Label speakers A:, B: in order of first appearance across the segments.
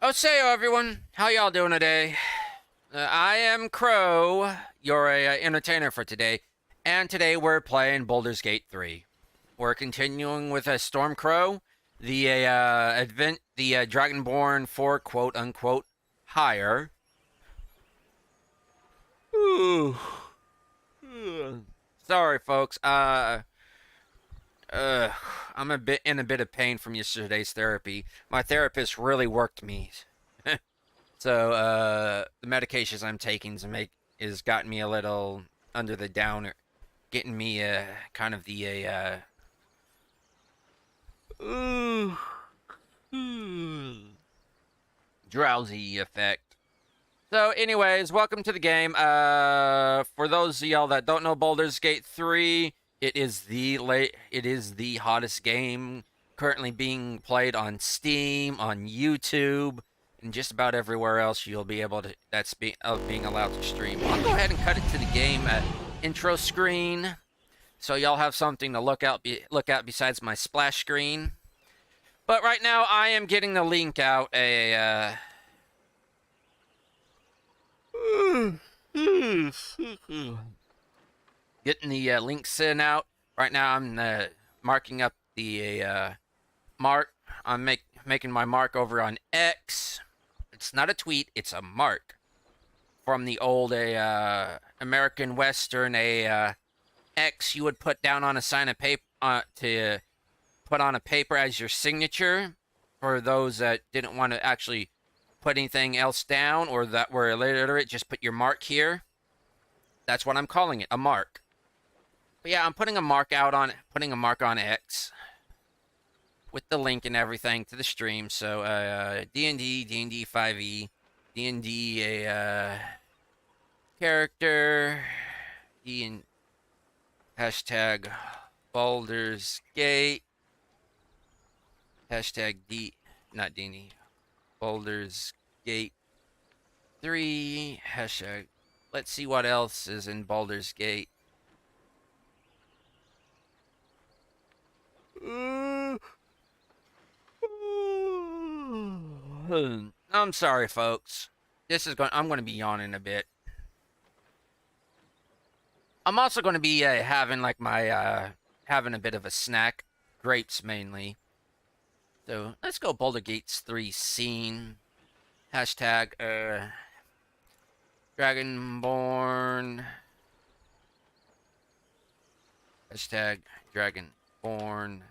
A: Osiyo, everyone. How y'all doing today? I am Crow, your entertainer for today, and today we're playing Baldur's Gate 3. We're continuing with Stormkrow, the Dragonborn for quote-unquote hire. Sorry, folks. I'm in a bit of pain from yesterday's therapy. My therapist really worked me. So, the medications I'm taking is gotten me a little under the downer, getting me, kind of the, drowsy effect. So, anyways, welcome to the game. For those of y'all that don't know Baldur's Gate 3, it is the hottest game currently being played on Steam, on YouTube, and just about everywhere else you'll be able to being allowed to stream. I'll go ahead and cut it to the game intro screen, so y'all have something to look at besides my splash screen. But right now, I am getting the link out. Getting the link sent out. Right now, I'm marking up the mark. I'm making my mark over on X. It's not a tweet, it's a mark. From the old American Western, X you would put down on a sign of paper to put on a paper as your signature. For those that didn't want to actually put anything else down or that were illiterate, just put your mark here. That's what I'm calling it, a mark. But yeah, I'm putting a mark on X with the link and everything to the stream. So D&D, D&D 5e, D&D character, hashtag Baldur's Gate, hashtag not D&D, Baldur's Gate 3, hashtag, let's see what else is in Baldur's Gate. I'm sorry, folks. I'm going to be yawning a bit. I'm also going to be having like my having a bit of a snack, grapes mainly. So let's go Baldur's Gate 3 scene. Hashtag Dragonborn. Hashtag Dragonborn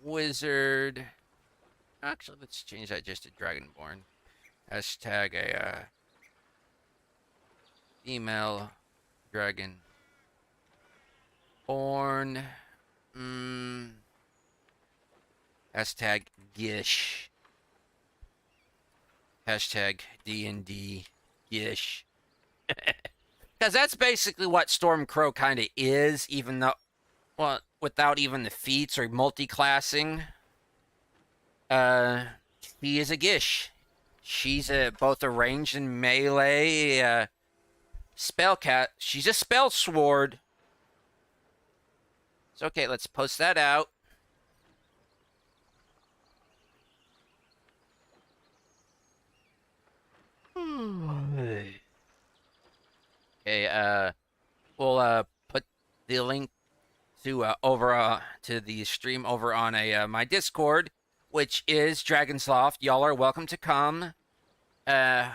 A: Wizard. Actually, let's change that just to Dragonborn. Hashtag a female Dragonborn. Hashtag Gish. Hashtag D&D Gish. Because that's basically what Stormkrow kind of is, even though, well, without even the feats or multi-classing. She is a Gish. She's both a ranged and melee spellcat. She's a spell sword. So okay, let's post that out. Okay, we'll put the link to over to the stream over on my Discord, which is Dragonsloft. Y'all are welcome to come and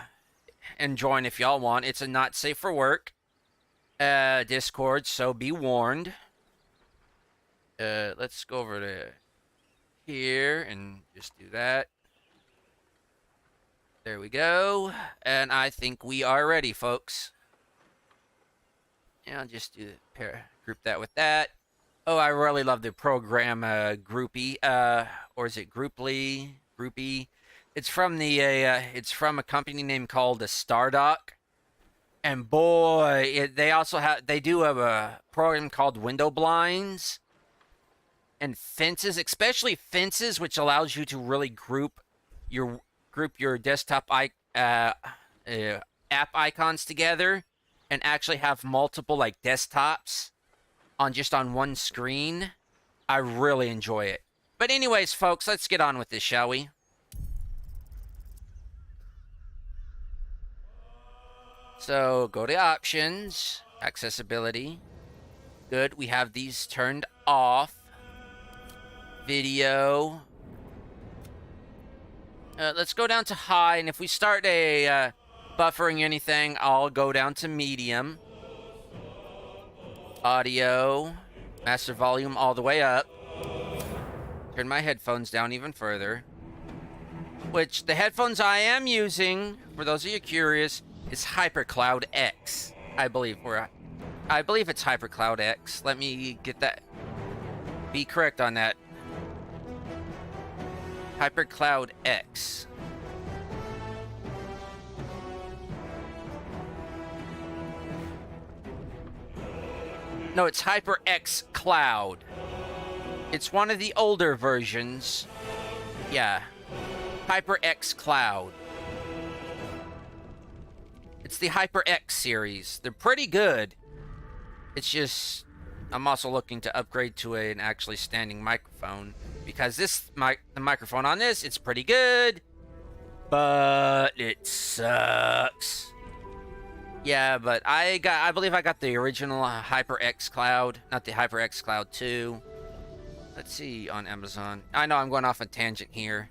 A: join if y'all want. It's a not safe for work Discord, so be warned. Let's go over to here and just do that. There we go. And I think we are ready, folks. Yeah, I'll just do group that with that. Oh, I really love the program groupie, or is it grouply? Groupie. It's from it's from a company named called Stardock. And boy, they do have a program called Window Blinds and Fences, especially Fences, which allows you to really group your desktop app icons together and actually have multiple like desktops on one screen. I really enjoy it. But anyways, folks, let's get on with this, shall we? So go to options, accessibility. Good, we have these turned off. Video. Let's go down to high, and if we start buffering anything, I'll go down to medium. Audio, master volume all the way up. Turn my headphones down even further. Which, the headphones I am using, for those of you curious, is HyperCloud X, I believe. I believe it's HyperCloud X. Let me get that. Be correct on that. HyperCloud X. No, it's HyperX Cloud. It's one of the older versions. Yeah. HyperX Cloud. It's the HyperX series. They're pretty good. It's just, I'm also looking to upgrade to an actually standing microphone. Because the microphone on this, it's pretty good. But it sucks. Yeah, but I believe I got the original HyperX Cloud, not the HyperX Cloud 2. Let's see on Amazon. I know I'm going off a tangent here.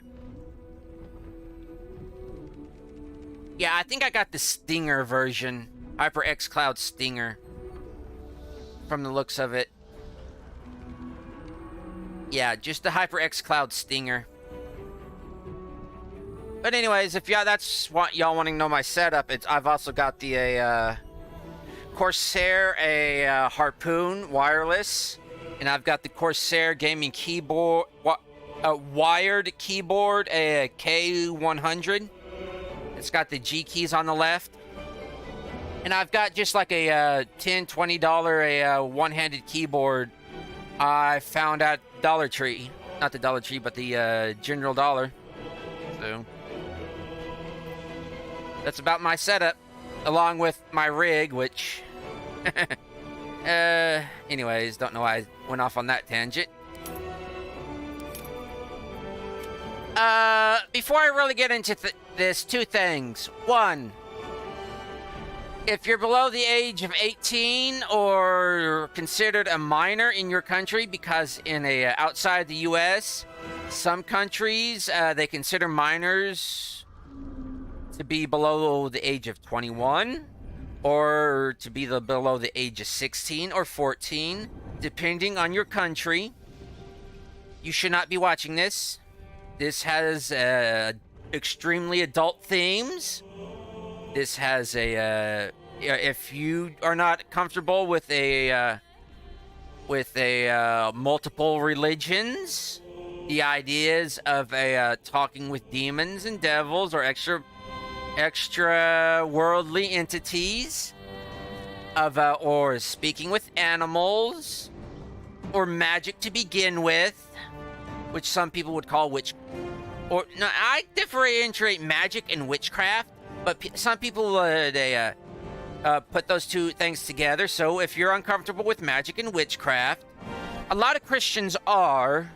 A: Yeah, I think I got the Stinger version. HyperX Cloud Stinger. From the looks of it. Yeah, just the HyperX Cloud Stinger. But anyways, if that's what y'all wanting to know my setup, I've also got the Corsair, Harpoon wireless, and I've got the Corsair gaming keyboard, a wired keyboard, a K100. It's got the G keys on the left, and I've got just like a $10-$20 one-handed keyboard I found at Dollar Tree, not the Dollar Tree, but the General Dollar. So that's about my setup, along with my rig, which, anyways, don't know why I went off on that tangent. Before I really get into this, two things. One, if you're below the age of 18 or considered a minor in your country, because outside the U.S., some countries, they consider minors to be below the age of 21 or to be below the age of 16 or 14, depending on your country. You should not be watching this. This has extremely adult themes. This has if you are not comfortable with multiple religions, the ideas of talking with demons and devils or extra worldly entities, or speaking with animals, or magic to begin with, which some people would call I differentiate magic and witchcraft, but some people put those two things together. So if you're uncomfortable with magic and witchcraft, a lot of Christians are.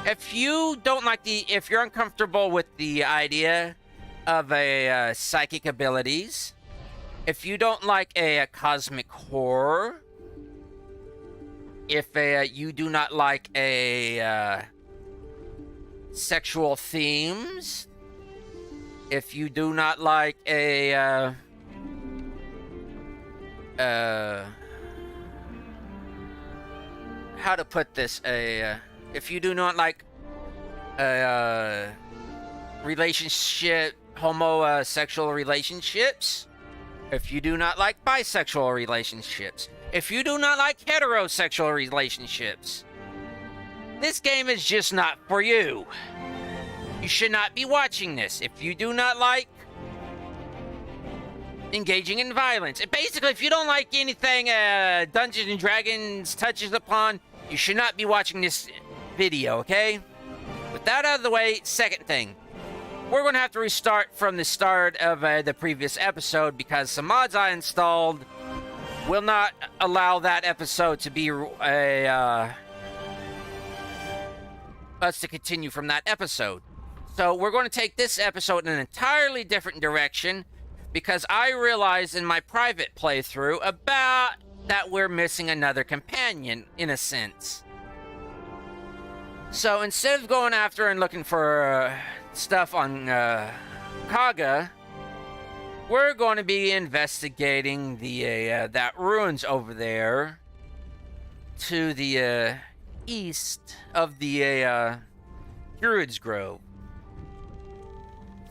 A: If you're uncomfortable with the idea of psychic abilities, if you don't like a cosmic horror, if you do not like sexual themes, if you do not like how to put this, if you do not like homosexual relationships, if you do not like bisexual relationships, if you do not like heterosexual relationships, this game is just not for you. You should not be watching this. If you do not like engaging in violence, and basically, if you don't like anything Dungeons and Dragons touches upon, you should not be watching this video, okay? With that out of the way, second thing. We're going to have to restart from the start of the previous episode because some mods I installed will not allow that episode to be us to continue from that episode. So we're going to take this episode in an entirely different direction because I realized in my private playthrough about that we're missing another companion, in a sense. So instead of going after and looking for stuff on Kaga, we're going to be investigating the that ruins over there to the east of the Druid's Grove.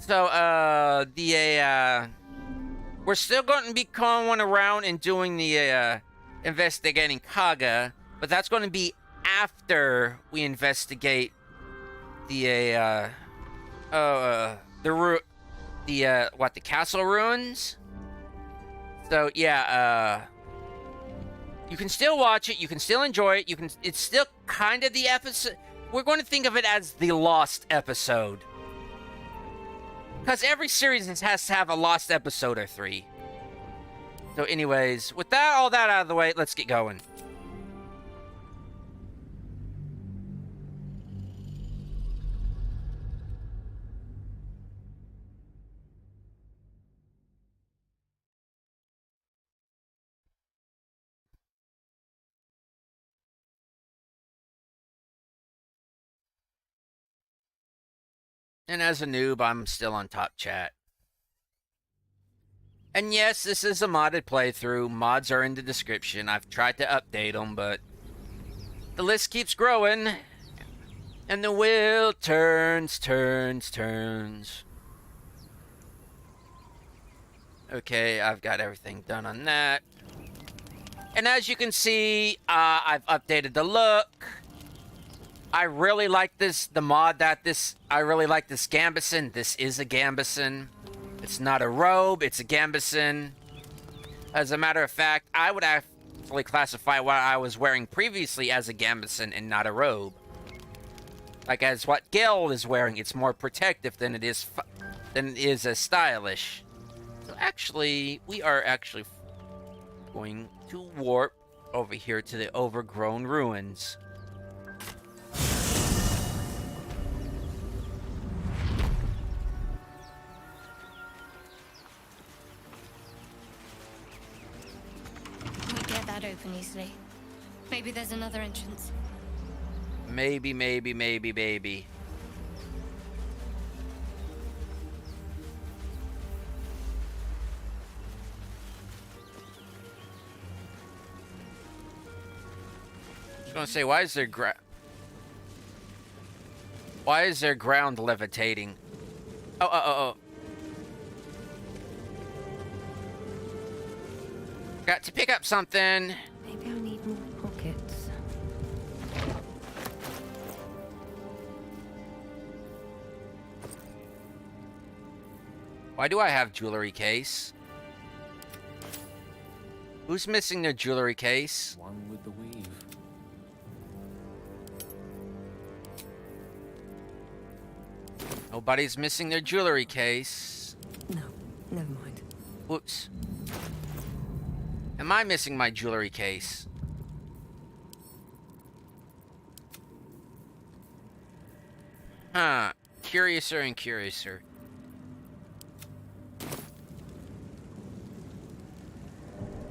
A: So we're still going to be going around and doing the investigating Kaga, but that's going to be after we investigate the castle ruins. So yeah, you can still watch it, you can still enjoy it, it's still kind of the episode. We're going to think of it as the lost episode, because every series has to have a lost episode or 3. So anyways, with that all that out of the way, let's get going. And as a noob, I'm still on top chat. And yes, this is a modded playthrough. Mods are in the description. I've tried to update them, but the list keeps growing. And the wheel turns. Okay, I've got everything done on that. And as you can see, I've updated the look. I really like I really like this gambeson. This is a gambeson. It's not a robe, it's a gambeson. As a matter of fact, I would actually classify what I was wearing previously as a gambeson and not a robe. Like as what Gil is wearing, it's more protective than it is stylish. So actually, we are actually going to warp over here to the overgrown ruins.
B: Open easily. Maybe there's another entrance.
A: Maybe. I was gonna say, why is there ground levitating? Oh. Got to pick up something.
B: Maybe I need more pockets.
A: Why do I have jewelry case? Who's missing their jewelry case?
C: One with the weave.
A: Nobody's missing their jewelry case.
B: No, never mind.
A: Whoops. Am I missing my jewelry case? Huh. Curiouser and curiouser.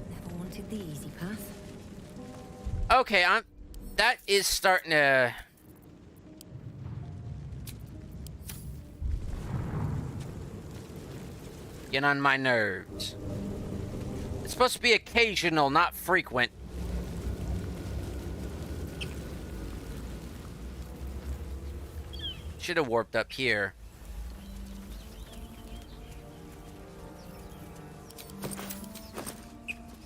B: Never wanted the easy path.
A: Okay, that is starting to get on my nerves. It's supposed to be occasional, not frequent. Should have warped up here.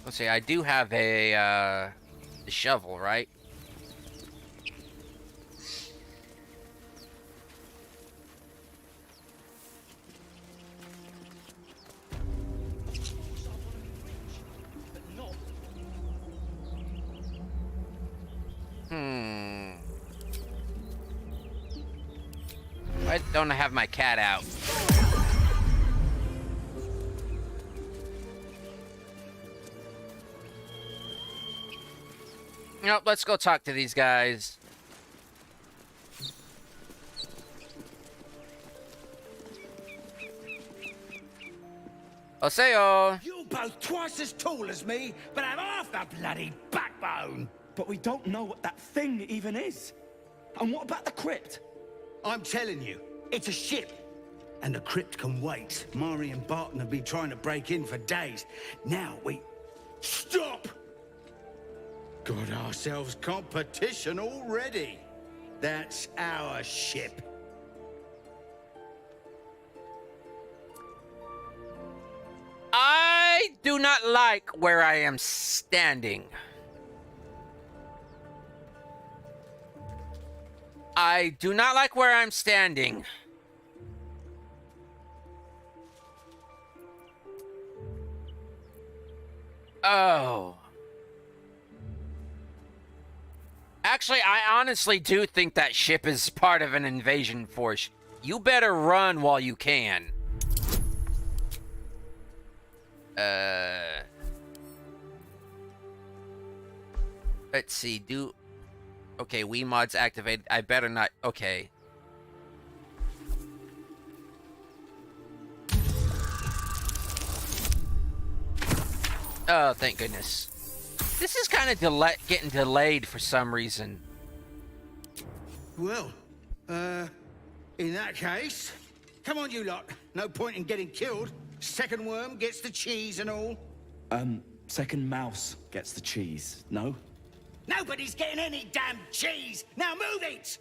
A: Let's see, I do have a shovel, right? Why don't I have my cat out? Nope, let's go talk to these guys. Osiyo!
C: You're both twice as tall as me, but have half the bloody backbone.
D: But we don't know what that thing even is. And what about the crypt?
C: I'm telling you, it's a ship. And the crypt can wait. Mari and Barton have been trying to break in for days. Now we... Stop! Got ourselves competition already. That's our ship.
A: I do not like where I am standing. I do not like where I'm standing. Oh. Actually, I honestly do think that ship is part of an invasion force. You better run while you can. Let's see, okay, Wii mod's activated. I better not, okay. Oh, thank goodness. This is kind of getting delayed for some reason.
C: Well, in that case, come on you lot. No point in getting killed. Second worm gets the cheese and all.
D: Second mouse gets the cheese, no?
C: Nobody's getting any damn cheese! Now move it!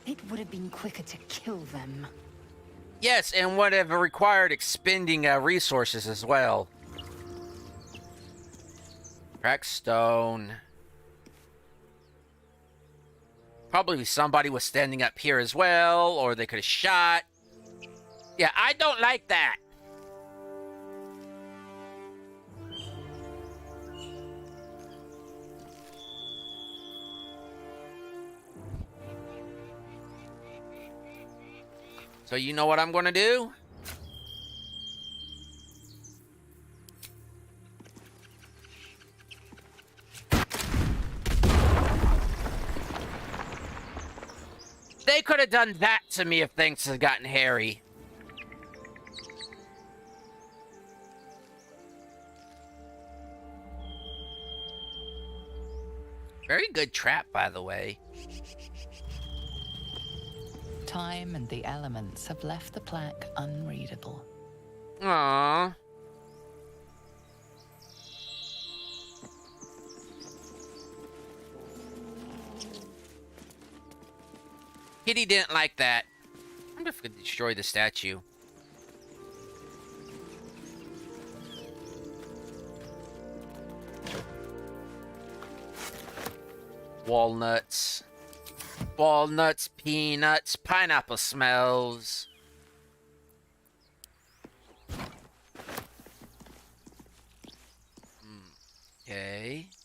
B: It would have been quicker to kill them.
A: Yes, and would have required expending resources as well. Crackstone. Probably somebody was standing up here as well, or they could have shot. Yeah, I don't like that. So you know what I'm gonna do? They could have done that to me if things had gotten hairy. Very good trap, by the way.
E: Time and the elements have left the plaque unreadable.
A: Aww. Kitty didn't like that. I wonder if we could destroy the statue. Walnuts. Walnuts, peanuts, pineapple smells. Okay. Is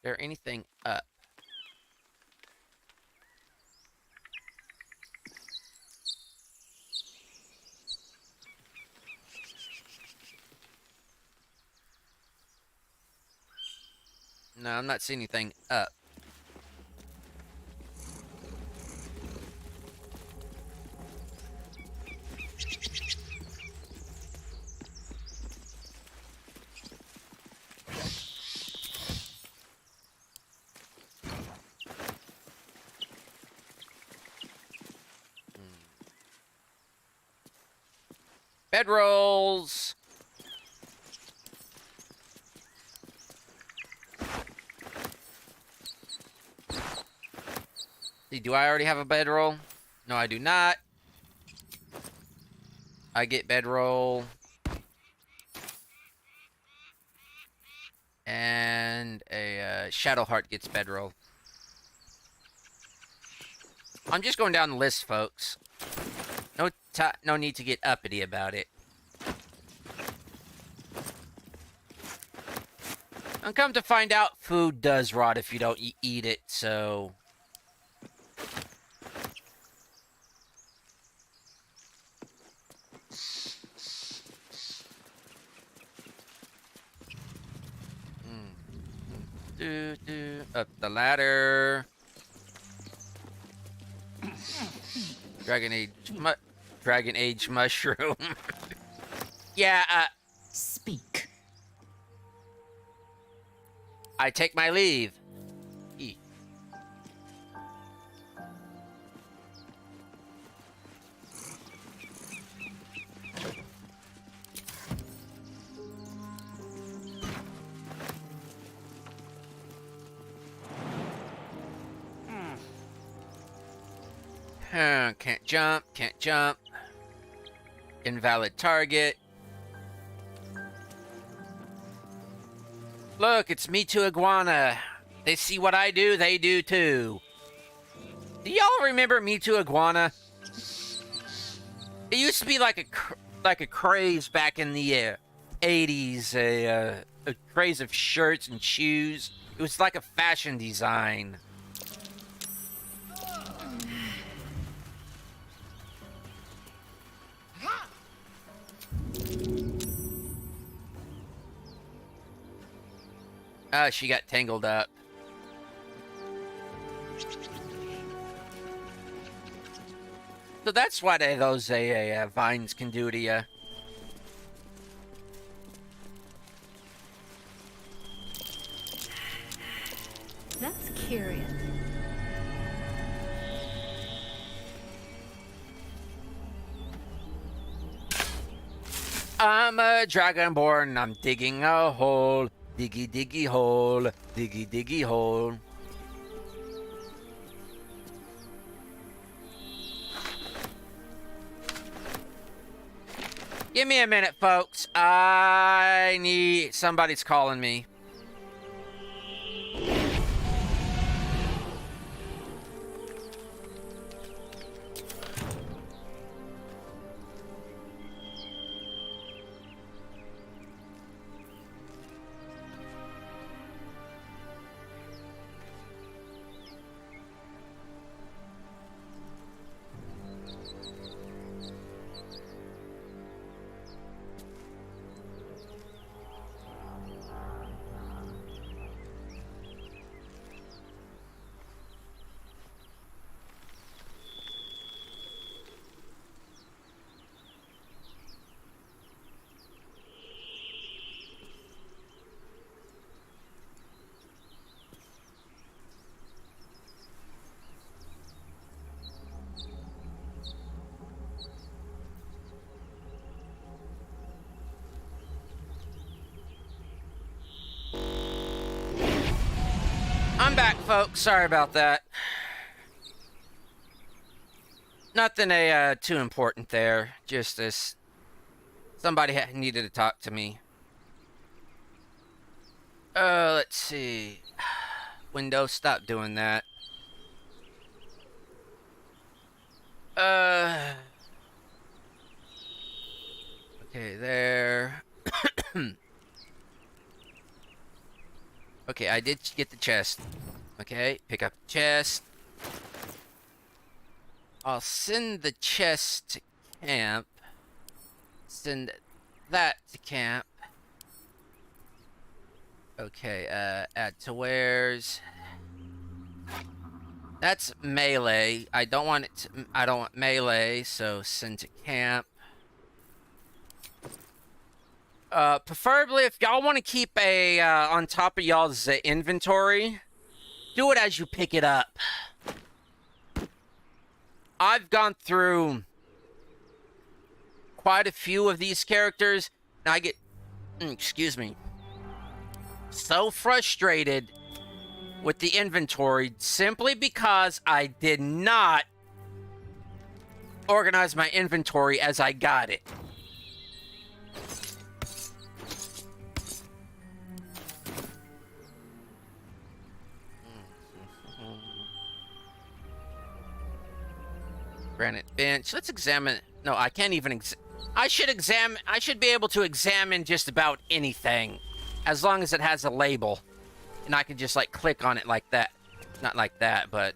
A: there anything up? No, I'm not seeing anything up. Bedrolls. Do I already have a bedroll? No, I do not. I get bedroll. And a Shadowheart gets bedroll. I'm just going down the list, folks. No need to get uppity about it. And come to find out, food does rot if you don't eat it, so... Up the ladder. Dragon Age mushroom. Yeah,
E: Speak.
A: I take my leave. E. Can't jump, can't jump. Invalid target. Look, it's me too, Iguana. They see what I do, they do too. Do y'all remember Me Too Iguana? It used to be like a craze back in the 80s, a craze of shirts and shoes. It was like a fashion design. She got tangled up. So that's what those vines can do to you.
B: That's curious.
A: I'm a Dragonborn. I'm digging a hole. Diggy, diggy hole. Diggy, diggy hole. Give me a minute, folks. Somebody's calling me. I'm back, folks. Sorry about that. Nothing too important there. Just this. Somebody needed to talk to me. Let's see. Windows, stop doing that. Okay, there. Okay, I did get the chest. Okay, pick up the chest. I'll send the chest to camp. Send that to camp. Okay, add to wares. That's melee. I don't want it to, I don't want melee, so send to camp. Preferably, if y'all want to keep a, on top of y'all's inventory, do it as you pick it up. I've gone through quite a few of these characters, and I get, excuse me, so frustrated with the inventory simply because I did not organize my inventory as I got it. Granite bench. Let's examine. No, I can't even. I should be able to examine just about anything. as long as it has a label. And I can just, like, click on it like that. Not like that, but...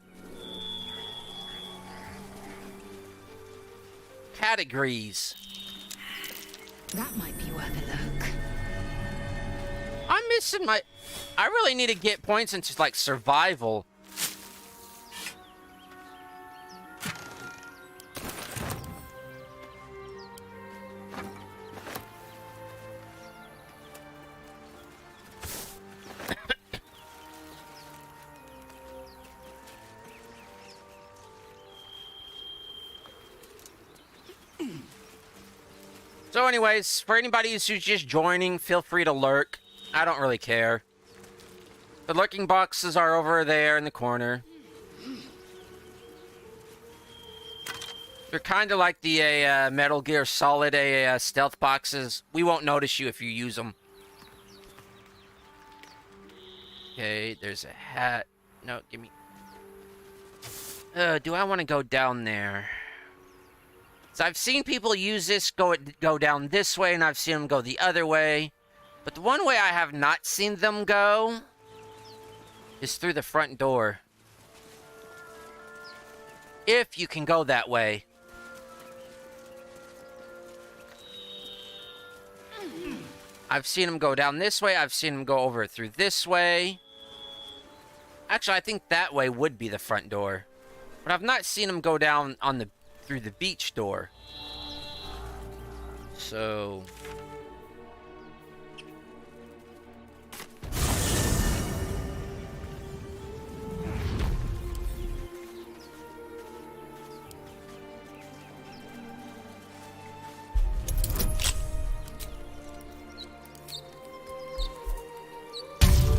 A: Categories.
E: That might be worth a look.
A: I'm missing my... I really need to get points into, like, survival. So anyways, for anybody who's just joining, feel free to lurk. I don't really care. The lurking boxes are over there in the corner. They're kind of like the Metal Gear Solid stealth boxes. We won't notice you if you use them. Okay, there's a hat. No, give me... do I want to go down there? So I've seen people use this, go down this way, and I've seen them go the other way. But the one way I have not seen them go is through the front door. If you can go that way. I've seen them go down this way. I've seen them go over through this way. Actually, I think that way would be the front door. But I've not seen them go down on the through the beach door. So...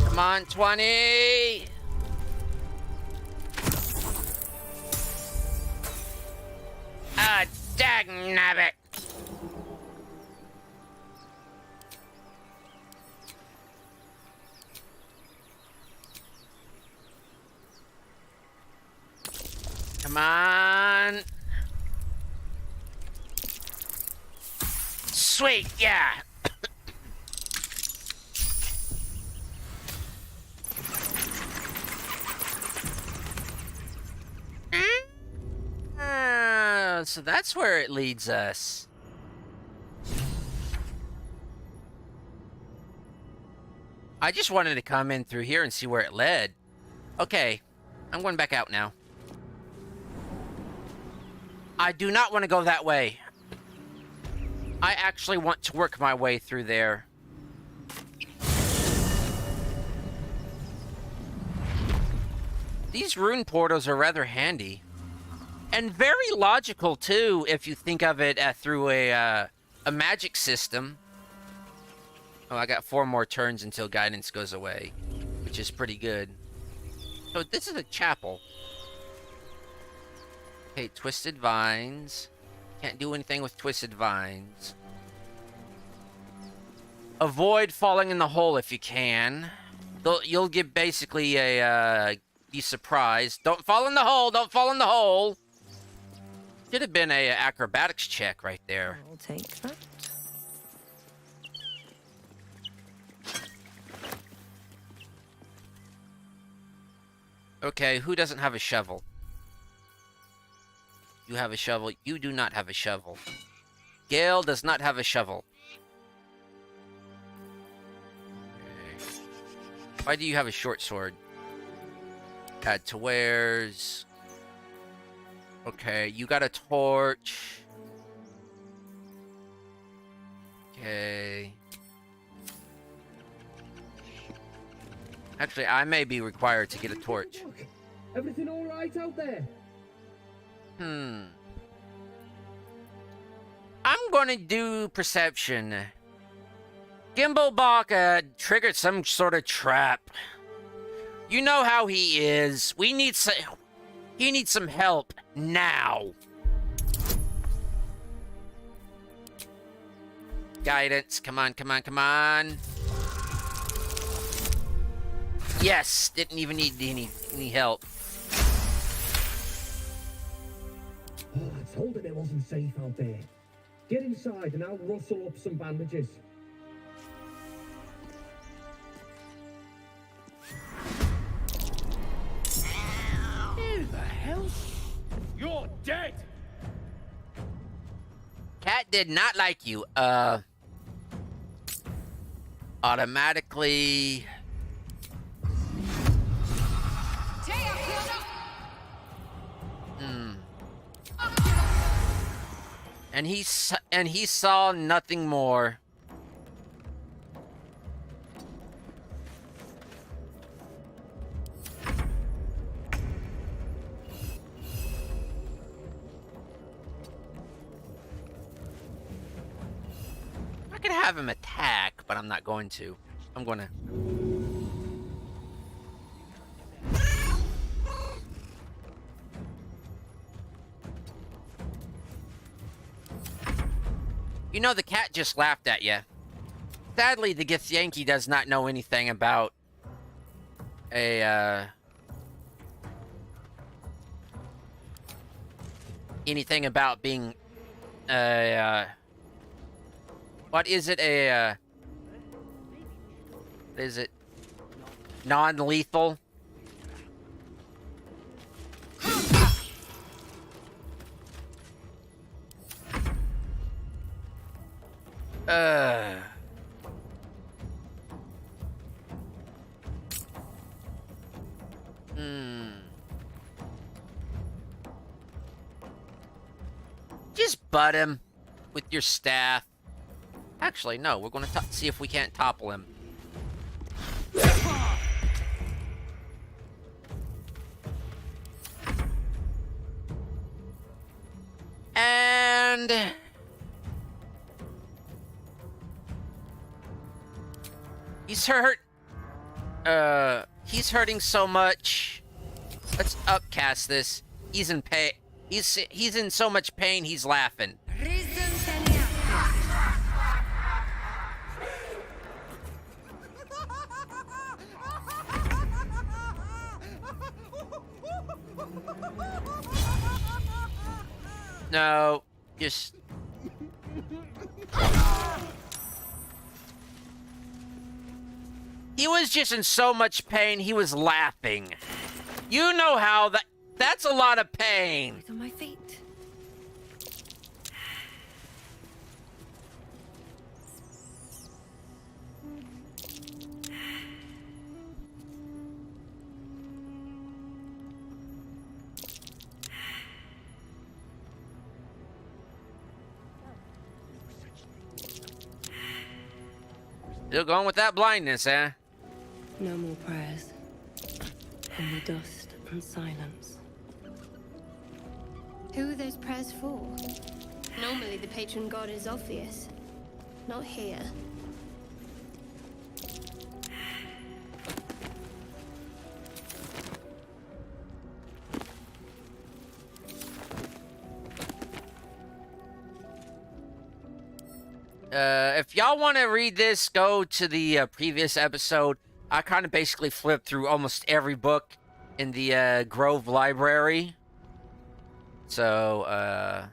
A: Come on, 20! Ah, dagnabbit! Come on! Sweet, yeah! So that's where it leads us. I just wanted to come in through here and see where it led. Okay, I'm going back out now. I do not want to go that way. I actually want to work my way through there. These rune portals are rather handy. And very logical, too, if you think of it through a magic system. Oh, I got 4 more turns until guidance goes away, which is pretty good. So this is a chapel. Okay, twisted vines. Can't do anything with twisted vines. Avoid falling in the hole if you can. You'll get basically a, be surprised. Don't fall in the hole! Don't fall in the hole! Should have been a acrobatics check right there.
F: I'll take that.
A: Okay, who doesn't have a shovel? You have a shovel. You do not have a shovel. Gale does not have a shovel. Okay. Why do you have a short sword? Add to wares. Okay, you got a torch. Okay. Actually, I may be required to get a torch.
G: Everything all right out there?
A: I'm gonna do perception. Gimblebach triggered some sort of trap. You know how he is. He needs some help now. Guidance, come on, come on, come on. Yes, didn't even need any help.
G: Oh, I told him it wasn't safe out there. Get inside and I'll rustle up some bandages.
A: did not like you. Automatically. And he saw nothing more. I could have him attack, but I'm not going to. I'm gonna. You know, the cat just laughed at you. Sadly, the Githyanki does not know anything about anything about being what is it? What is it? Non-lethal? Just butt him with your staff. Actually, no, we're gonna see if we can't topple him. And he's hurt. He's hurting so much. Let's upcast this. He's in pain. He's in so much pain. He's laughing. No, just. He was just in so much pain, he was laughing. You know how that's a lot of pain.
B: On my feet.
A: Still going with that blindness, eh?
B: No more prayers. Only dust and silence. Who are those prayers for? Normally the patron god is obvious. Not here.
A: If y'all want to read this, go to the previous episode. I kind of basically flipped through almost every book in the Grove Library. So,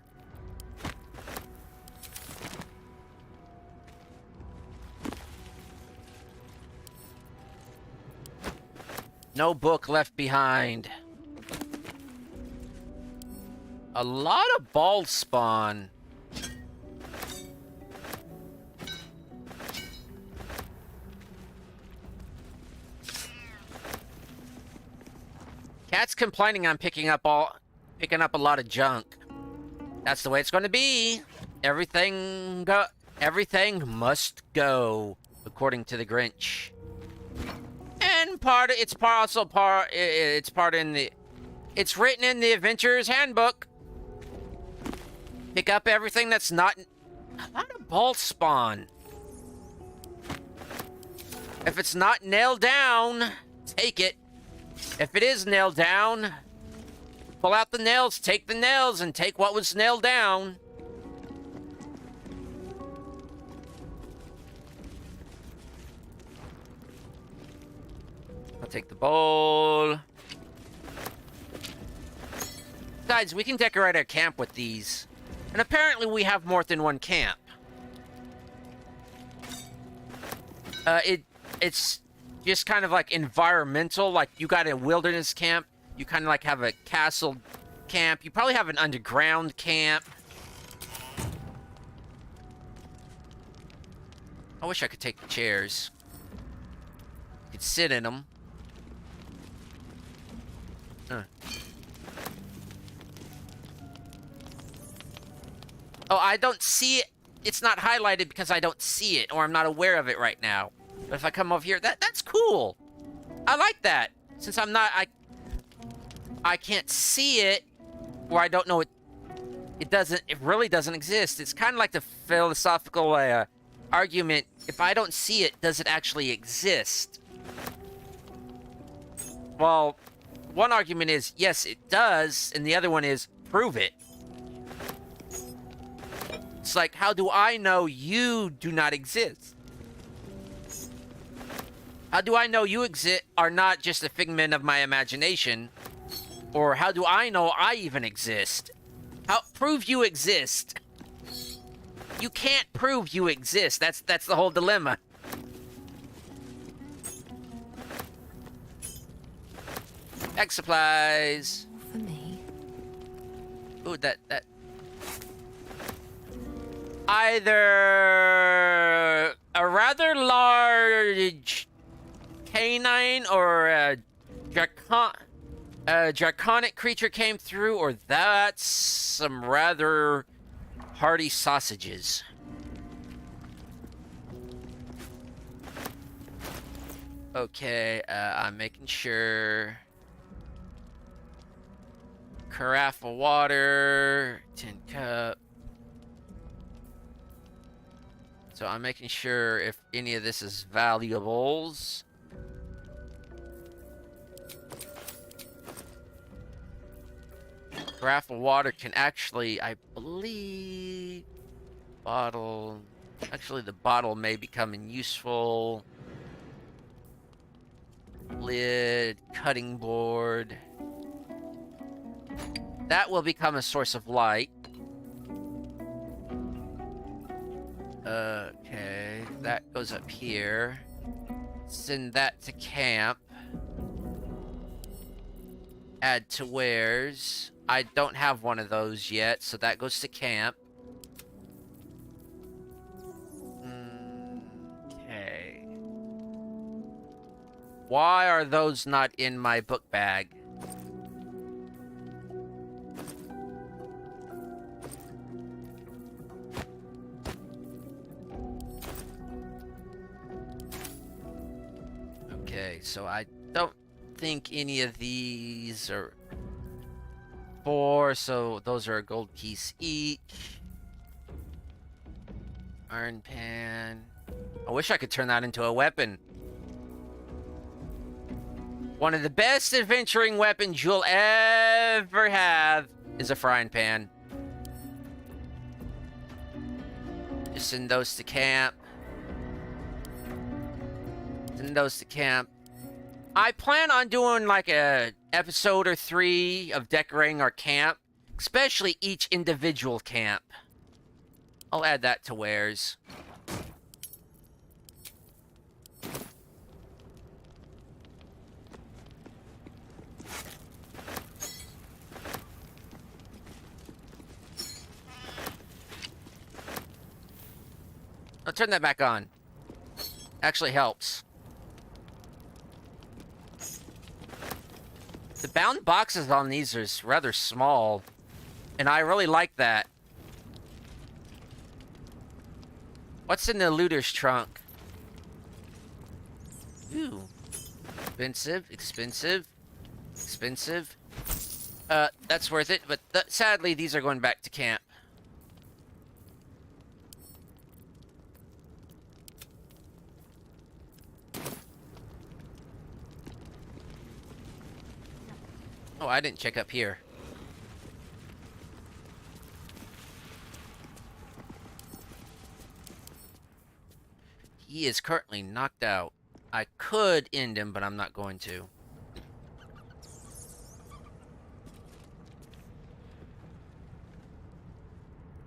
A: no book left behind. A lot of bald spawn. Cat's complaining I'm picking up a lot of junk. That's the way it's going to be. Everything must go according to the Grinch. And it's written in the Adventurer's Handbook. Pick up everything that's not a lot of ball spawn. If it's not nailed down, take it. If it is nailed down, pull out the nails, take the nails, and take what was nailed down. I'll take the bowl. Besides, we can decorate our camp with these. And apparently we have more than one camp. It's just kind of like environmental, like you got a wilderness camp, you kind of like have a castle camp, you probably have an underground camp. I wish I could take the chairs. You could sit in them. Oh, I don't see it. It's not highlighted because I don't see it, or I'm not aware of it right now. But if I come over here, that's cool. I like that. Since I'm not, I can't see it, or I don't know it. It really doesn't exist. It's kind of like the philosophical argument. If I don't see it, does it actually exist? Well, one argument is, yes, it does, and the other one is, prove it. It's like, how do I know you do not exist? How do I know you are not just a figment of my imagination? Or how do I know I even exist? Prove you exist. You can't prove you exist. That's the whole dilemma. Egg supplies.
B: For me.
A: Ooh, that. Either a rather large canine or a draconic creature came through, or that's some rather hearty sausages. Okay, I'm making sure. Carafe of water, tin cup. So I'm making sure if any of this is valuables. Carafe of water can actually, I believe, bottle. Actually, the bottle may become useful. Lid, cutting board. That will become a source of light. Okay, that goes up here. Send that to camp. Add to wares. I don't have one of those yet, so that goes to camp. Okay. Why are those not in my book bag? Okay, so I don't think any of these are 4, so those are a gold piece each. Iron pan. I wish I could turn that into a weapon. One of the best adventuring weapons you'll ever have is a frying pan. Just send those to camp. Send those to camp. I plan on doing like a episode or 3 of decorating our camp, especially each individual camp. I'll add that to wares. I'll turn that back on. Actually helps. The bound boxes on these are rather small, and I really like that. What's in the looter's trunk? Ooh. Expensive, expensive, expensive. That's worth it, but sadly these are going back to camp. Oh, I didn't check up here. He is currently knocked out. I could end him, but I'm not going to.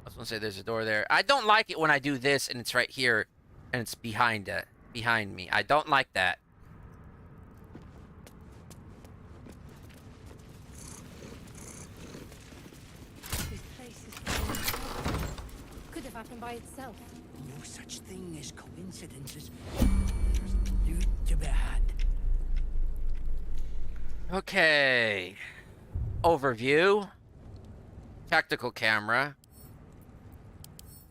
A: I was gonna say there's a door there. I don't like it when I do this and it's right here and it's behind me. I don't like that.
B: Could have happened by itself.
C: such thing as coincidences. There's loot to be had.
A: Okay. Overview. Tactical camera.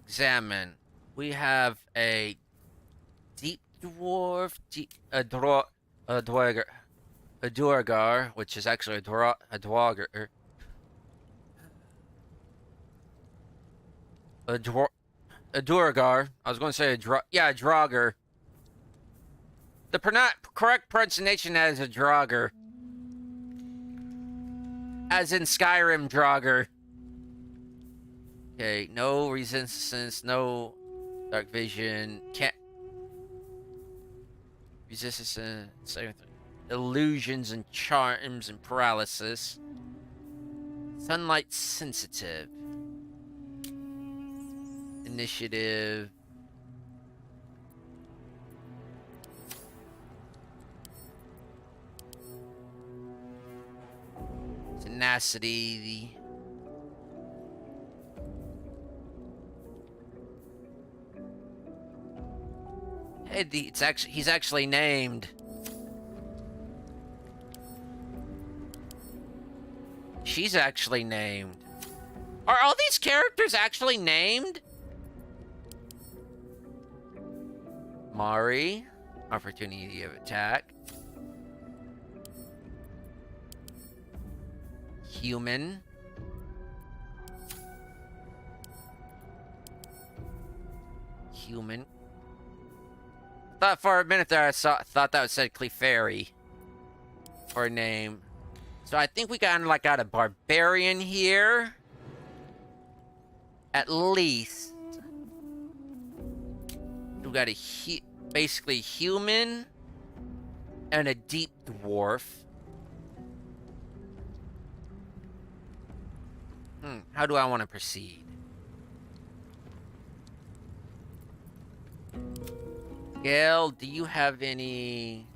A: Examine. We have a deep dwarf, a Duergar, which is actually a Dwargar. A Duergar. I was going to say a Draugr. The correct pronunciation is a Draugr. As in Skyrim Draugr. Okay, no resistance, no dark vision, can't resistance, illusions and charms and paralysis. Sunlight sensitive. Initiative. Tenacity. He's actually named. She's actually named. Are all these characters actually named? Mari, opportunity of attack. Human. Thought for a minute there I thought that said Clefairy for a name. So I think we got a barbarian here. At least. We got basically human and a deep dwarf. How do I want to proceed? Gail, do you have any...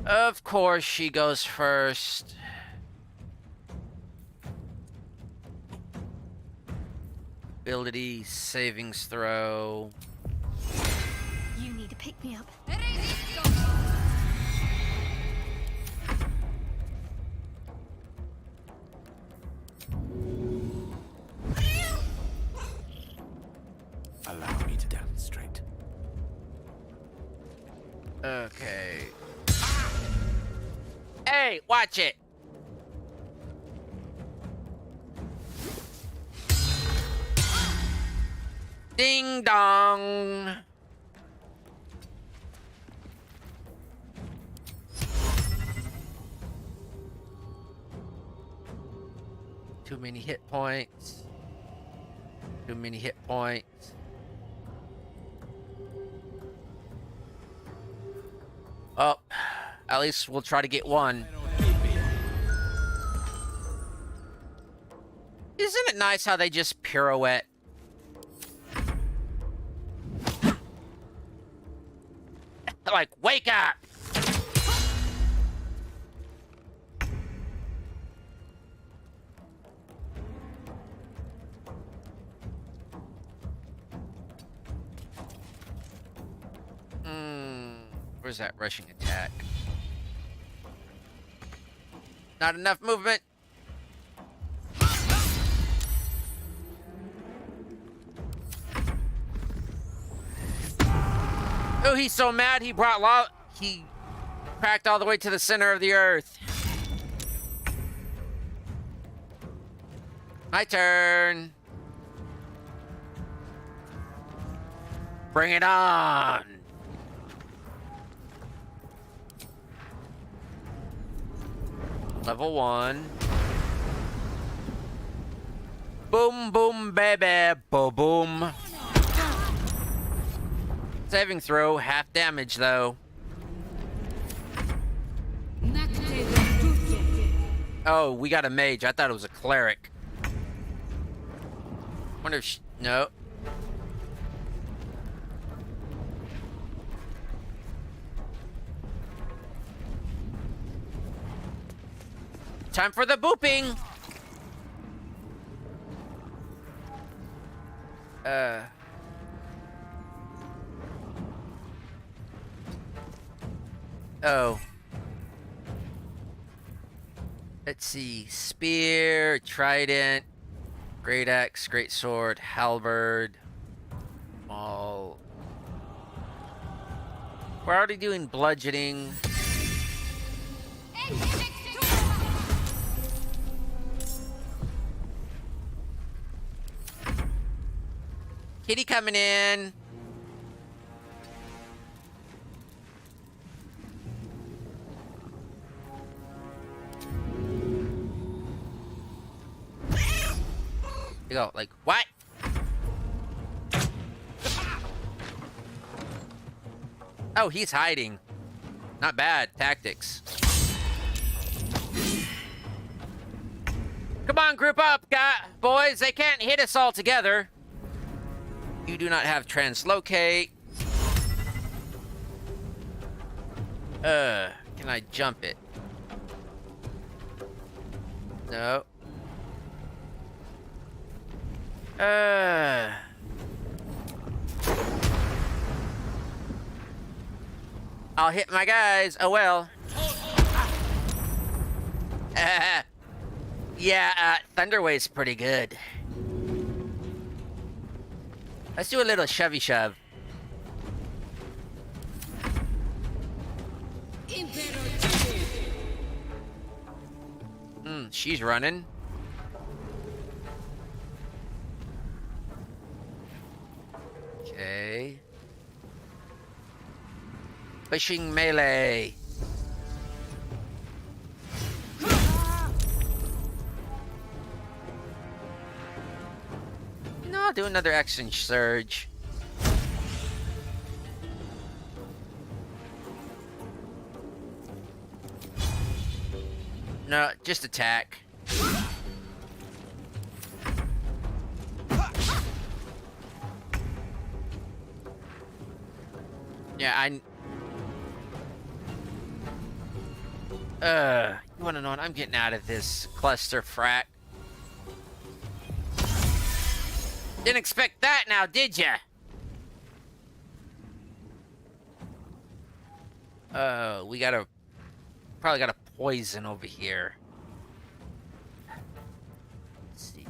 A: Of course she goes first. Ability, savings throw.
B: You need to pick me up.
C: Allow me to demonstrate.
A: Okay. Hey, watch it. Ding dong. Too many hit points. Too many hit points. Oh, at least we'll try to get one. Isn't it nice how they just pirouette? Like, wake up! Where's that rushing attack? Not enough movement. Oh, he's so mad he brought he cracked all the way to the center of the earth. My turn. Bring it on. Level 1. Boom, boom, baby. Boom, boom. Saving throw, half damage though. Oh, we got a mage. I thought it was a cleric. Wonder if no. Time for the booping. Oh. Let's see. Spear, trident, great axe, great sword, halberd. All. We're already doing bludgeoning. Kitty coming in. You go, like, what? Oh, he's hiding. Not bad. Tactics. Come on, group up, boys. They can't hit us all together. You do not have translocate. Can I jump it? No. I'll hit my guys. Oh well. Yeah, Thunderwave's pretty good. Let's do a little shovey shove. She's running. Okay. Pushing melee. No, I'll do another action surge. No, just attack. Yeah, you wanna know what? I'm getting out of this cluster frack. Didn't expect that now, did ya? We probably got a poison over here. Let's see.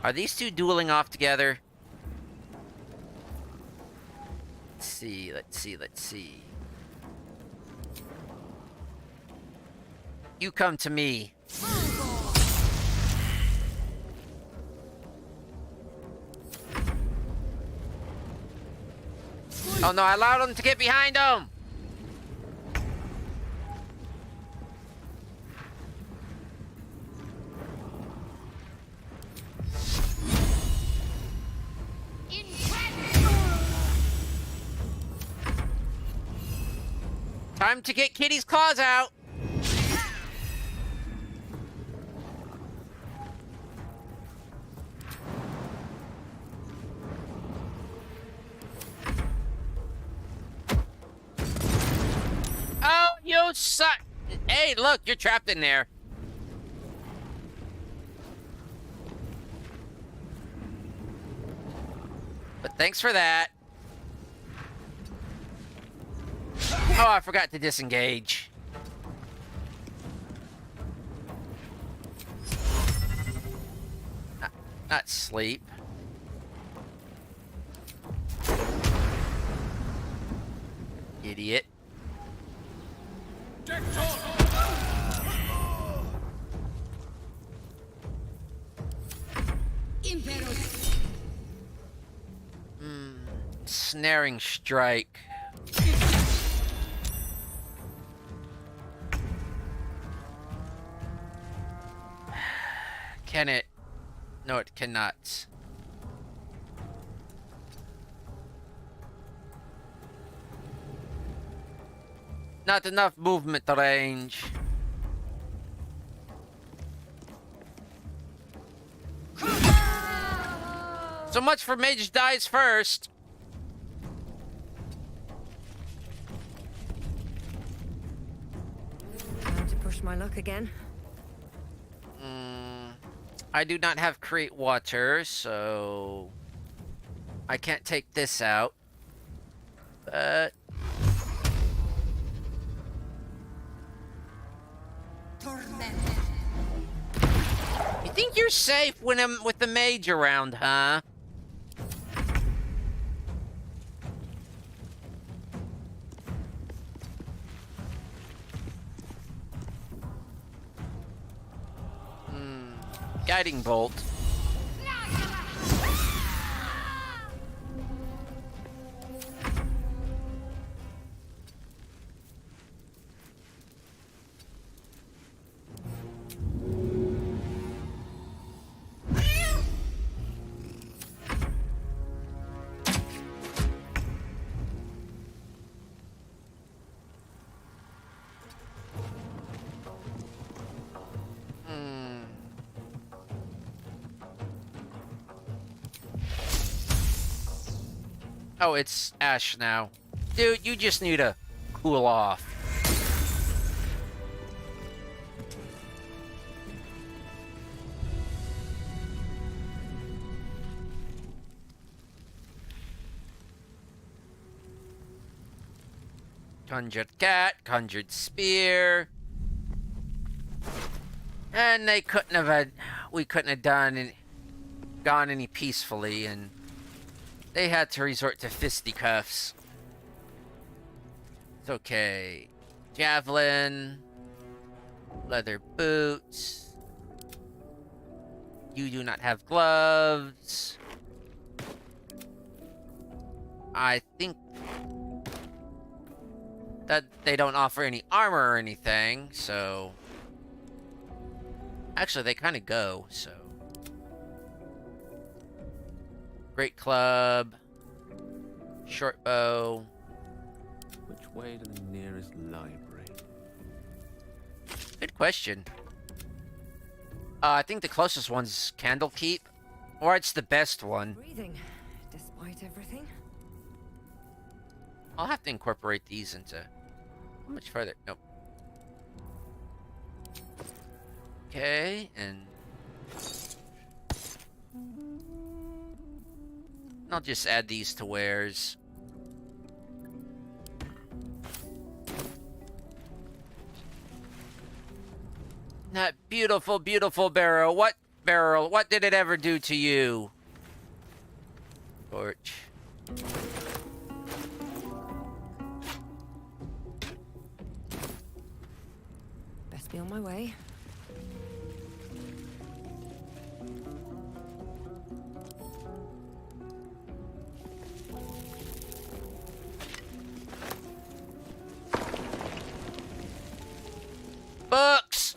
A: Are these two dueling off together? Let's see. You come to me. Oh no, I allowed him to get behind him! Time to get Kitty's claws out! Oh, you suck! Hey, look, you're trapped in there. But thanks for that. Oh, I forgot to disengage. Not sleep. Idiot. Snaring strike. Can it? No, it cannot. Not enough movement range. So much for mage dies first.
F: Time to push my luck again.
A: I do not have create water, so I can't take this out. But you think you're safe when I'm with the mage around, huh? Guiding bolt. Oh, it's Ash now. Dude, you just need to cool off. Conjured cat, conjured spear. And they couldn't have had, we couldn't have gone any peacefully, and they had to resort to fisticuffs. It's okay. Javelin. Leather boots. You do not have gloves. I think that they don't offer any armor or anything, so... Actually, they kind of go, so... Great club. Short bow.
H: Which way to the nearest library?
A: Good question. I think the closest one's Candlekeep. Or it's the best one.
F: Breathing, despite everything.
A: I'll have to incorporate these into... How much further? Nope. Okay, and... I'll just add these to wares. That beautiful, beautiful barrel. What barrel? What did it ever do to you? Torch.
F: Best be on my way.
A: Books!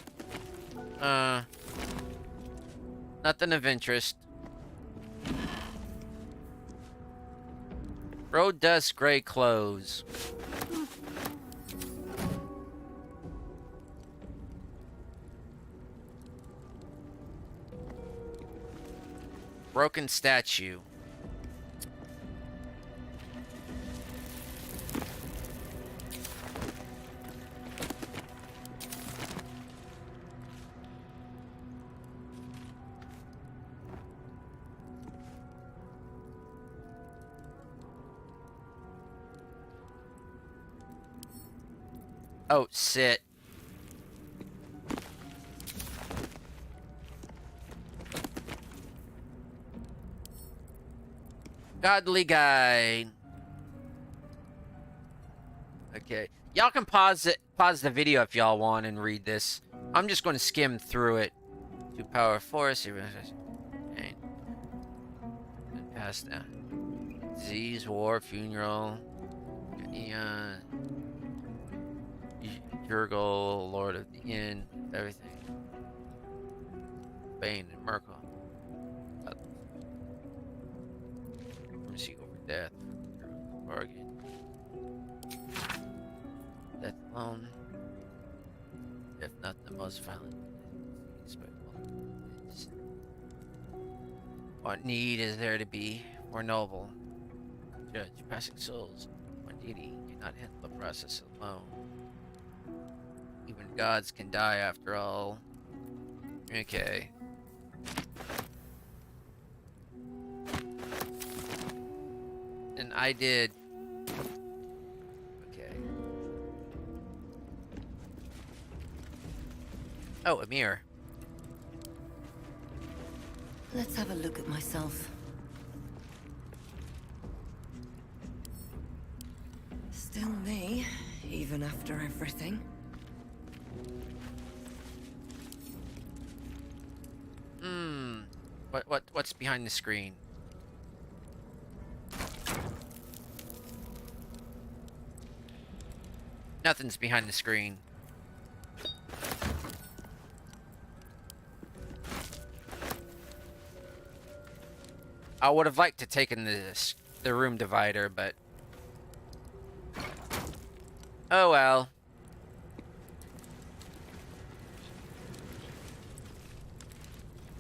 A: Nothing of interest. Road dust, gray clothes. Broken statue. Oh, sit. Godly guide. Okay. Y'all can pause the video if y'all want and read this. I'm just going to skim through it. 2 power force. Okay. Past that. Disease, war, funeral. Neon. Jurgle, Lord of the Inn, everything. Bane and Merkel. Mercy over death. Bargain. death alone. If not the most violent. What need is there to be more noble? Judge passing souls. One deity cannot handle the process alone. Even gods can die after all. Okay. And I did. Okay. Oh, a mirror.
F: Let's have a look at myself. Still me, even after everything.
A: What's behind the screen? Nothing's behind the screen. I would have liked to taken the room divider, but oh well.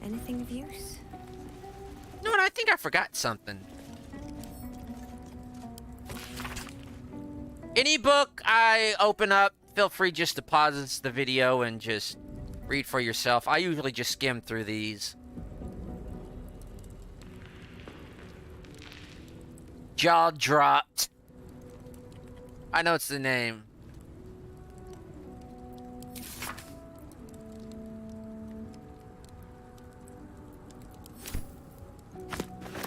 F: Anything of use?
A: No, I think I forgot something. Any book I open up, feel free just to pause the video and just read for yourself. I usually just skim through these. Jaw dropped. I know it's the name.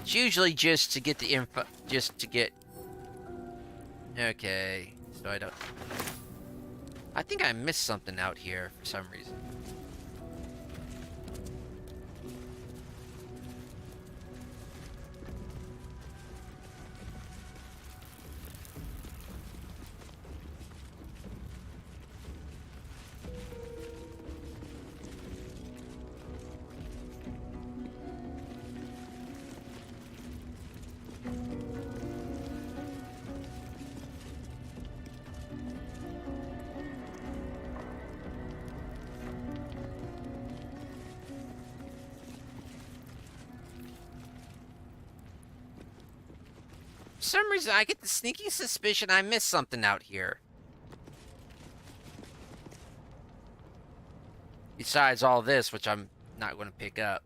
A: It's usually just to get the info, just to get... Okay, so I don't... I think I missed something out here for some reason. For some reason, I get the sneaky suspicion I missed something out here. Besides all this, which I'm not going to pick up.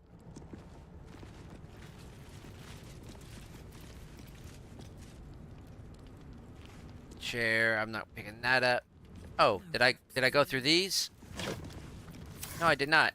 A: Chair, I'm not picking that up. Oh, did I go through these? No, I did not.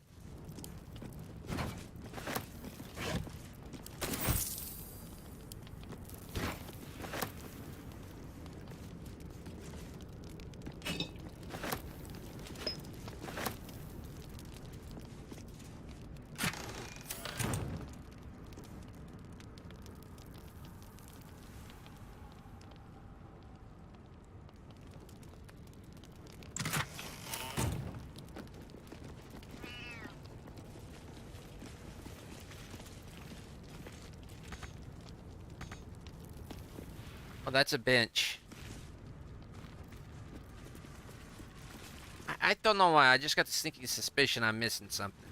A: Oh, that's a bench. I don't know why. I just got the sneaky suspicion I'm missing something.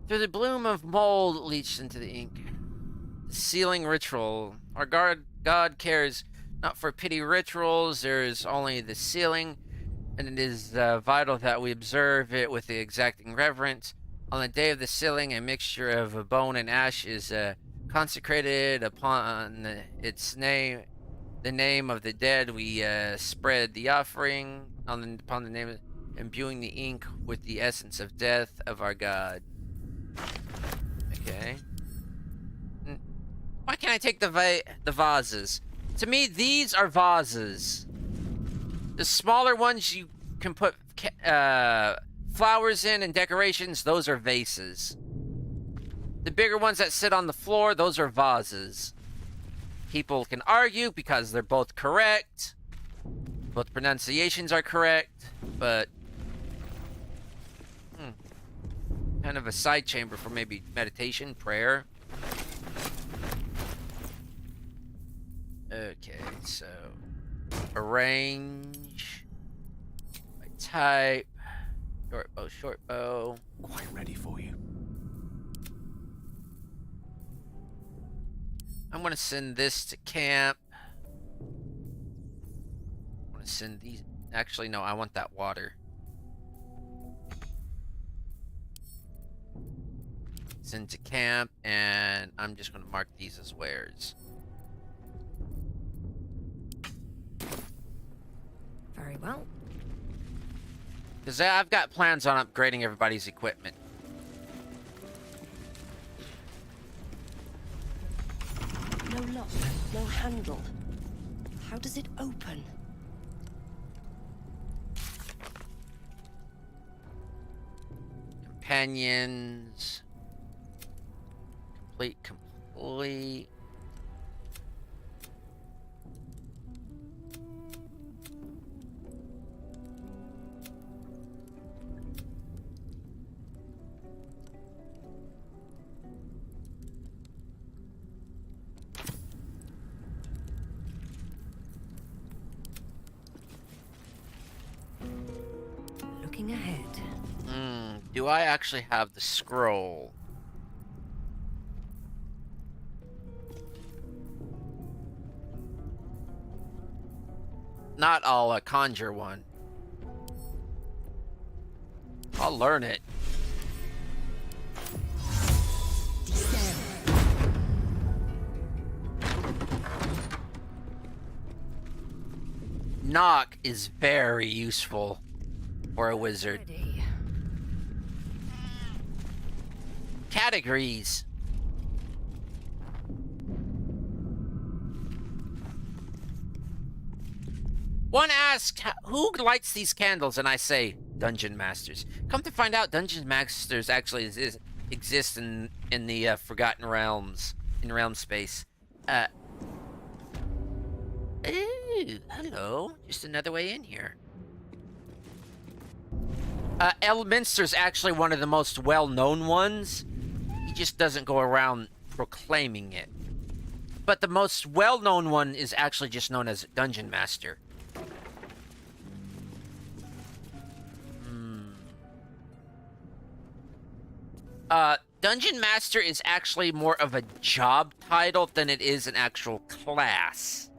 A: Through the bloom of mold leached into the ink. The sealing ritual. Our God cares not for pity rituals, there is only the sealing, and it is vital that we observe it with the exacting reverence. On the day of the sealing, a mixture of bone and ash is consecrated upon its name, the name of the dead. We spread the offering upon the name, imbuing the ink with the essence of death of our God. Okay. Why can't I take the vases? To me, these are vases. The smaller ones you can put flowers in and decorations, those are vases. The bigger ones that sit on the floor, those are vases. People can argue because they're both correct. both pronunciations are correct, but kind of a side chamber for maybe meditation, prayer. Okay, so arrange by type, short bow.
H: Quite ready for you.
A: I'm gonna send this to camp. I'm gonna send these. Actually, no, I want that water. Send to camp, and I'm just gonna mark these as wares.
F: Very well.
A: Because I've got plans on upgrading everybody's equipment.
F: No lock, no handle. How does it open?
A: Companions. Complete.
F: Looking ahead.
A: Do I actually have the scroll? Not I'll conjure one. I'll learn it. Knock is very useful for a wizard.
F: Ready.
A: Categories. One asked, who lights these candles? And I say, Dungeon Masters. Come to find out, Dungeon Masters actually exist in the Forgotten Realms, in realm space. Ooh, hello. Just another way in here. Elminster's actually one of the most well-known ones. He just doesn't go around proclaiming it. But the most well-known one is actually just known as Dungeon Master. Dungeon Master is actually more of a job title than it is an actual class.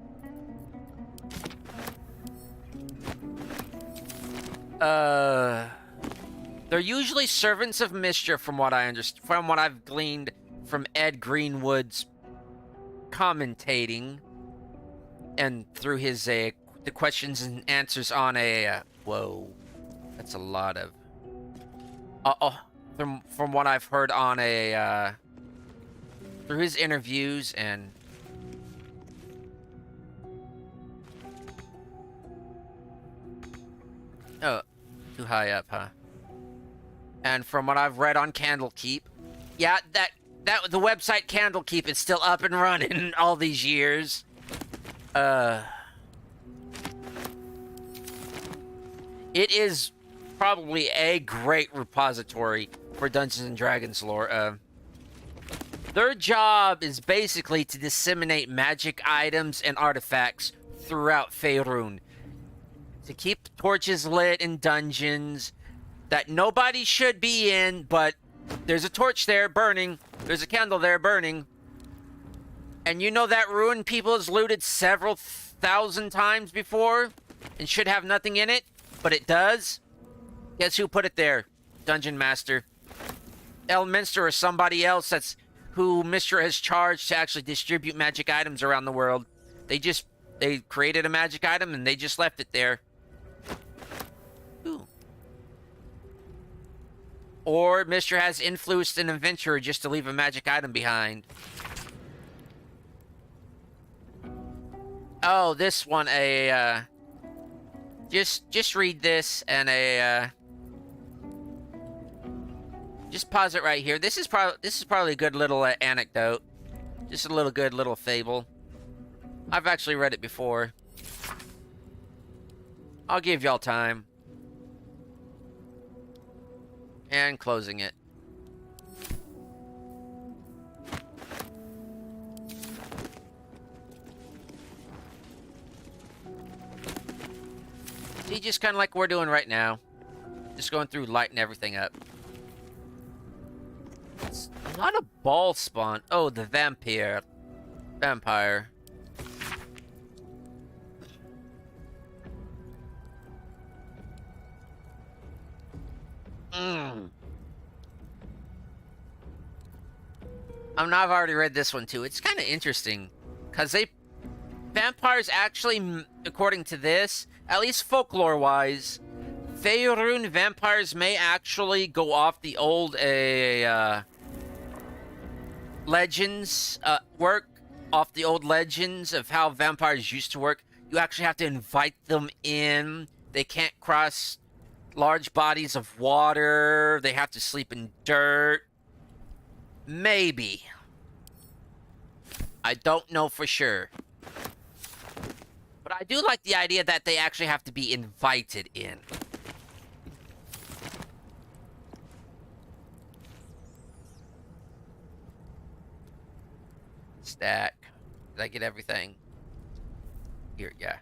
A: They're usually servants of mischief, from what I understand, from what I've gleaned from Ed Greenwood's commentating, and through his the questions and answers on a whoa, that's a lot of from what I've heard on a through his interviews and oh, too high up, huh? And from what I've read on Candlekeep, yeah, that the website Candlekeep is still up and running all these years. It is probably a great repository for Dungeons and Dragons lore. Their job is basically to disseminate magic items and artifacts throughout Faerun, to keep torches lit in dungeons that nobody should be in, but there's a torch there burning, there's a candle there burning, and you know that ruin people has looted several thousand times before and should have nothing in it, but it does. Guess who put it there? Dungeon Master. Elminster or somebody else that's who Mr. has charged to actually distribute magic items around the world. They created a magic item and they just left it there. Ooh. Or Mr. has influenced an adventurer just to leave a magic item behind. Oh, this one, just read this and just pause it right here. This is probably a good little anecdote. Just a good little fable. I've actually read it before. I'll give y'all time. And closing it. See, just kind of like we're doing right now. Just going through, lighting everything up. It's a lot of ball spawn. Oh, the vampire. Vampire. I've already read this one too. It's kind of interesting because vampires actually, according to this, at least folklore-wise, Faerun vampires may actually go off the old legends, work off the old legends of how vampires used to work. You actually have to invite them in. They can't cross large bodies of water. They have to sleep in dirt. Maybe. I don't know for sure. But I do like the idea that they actually have to be invited in. Stack. Did I get everything? Here, yeah.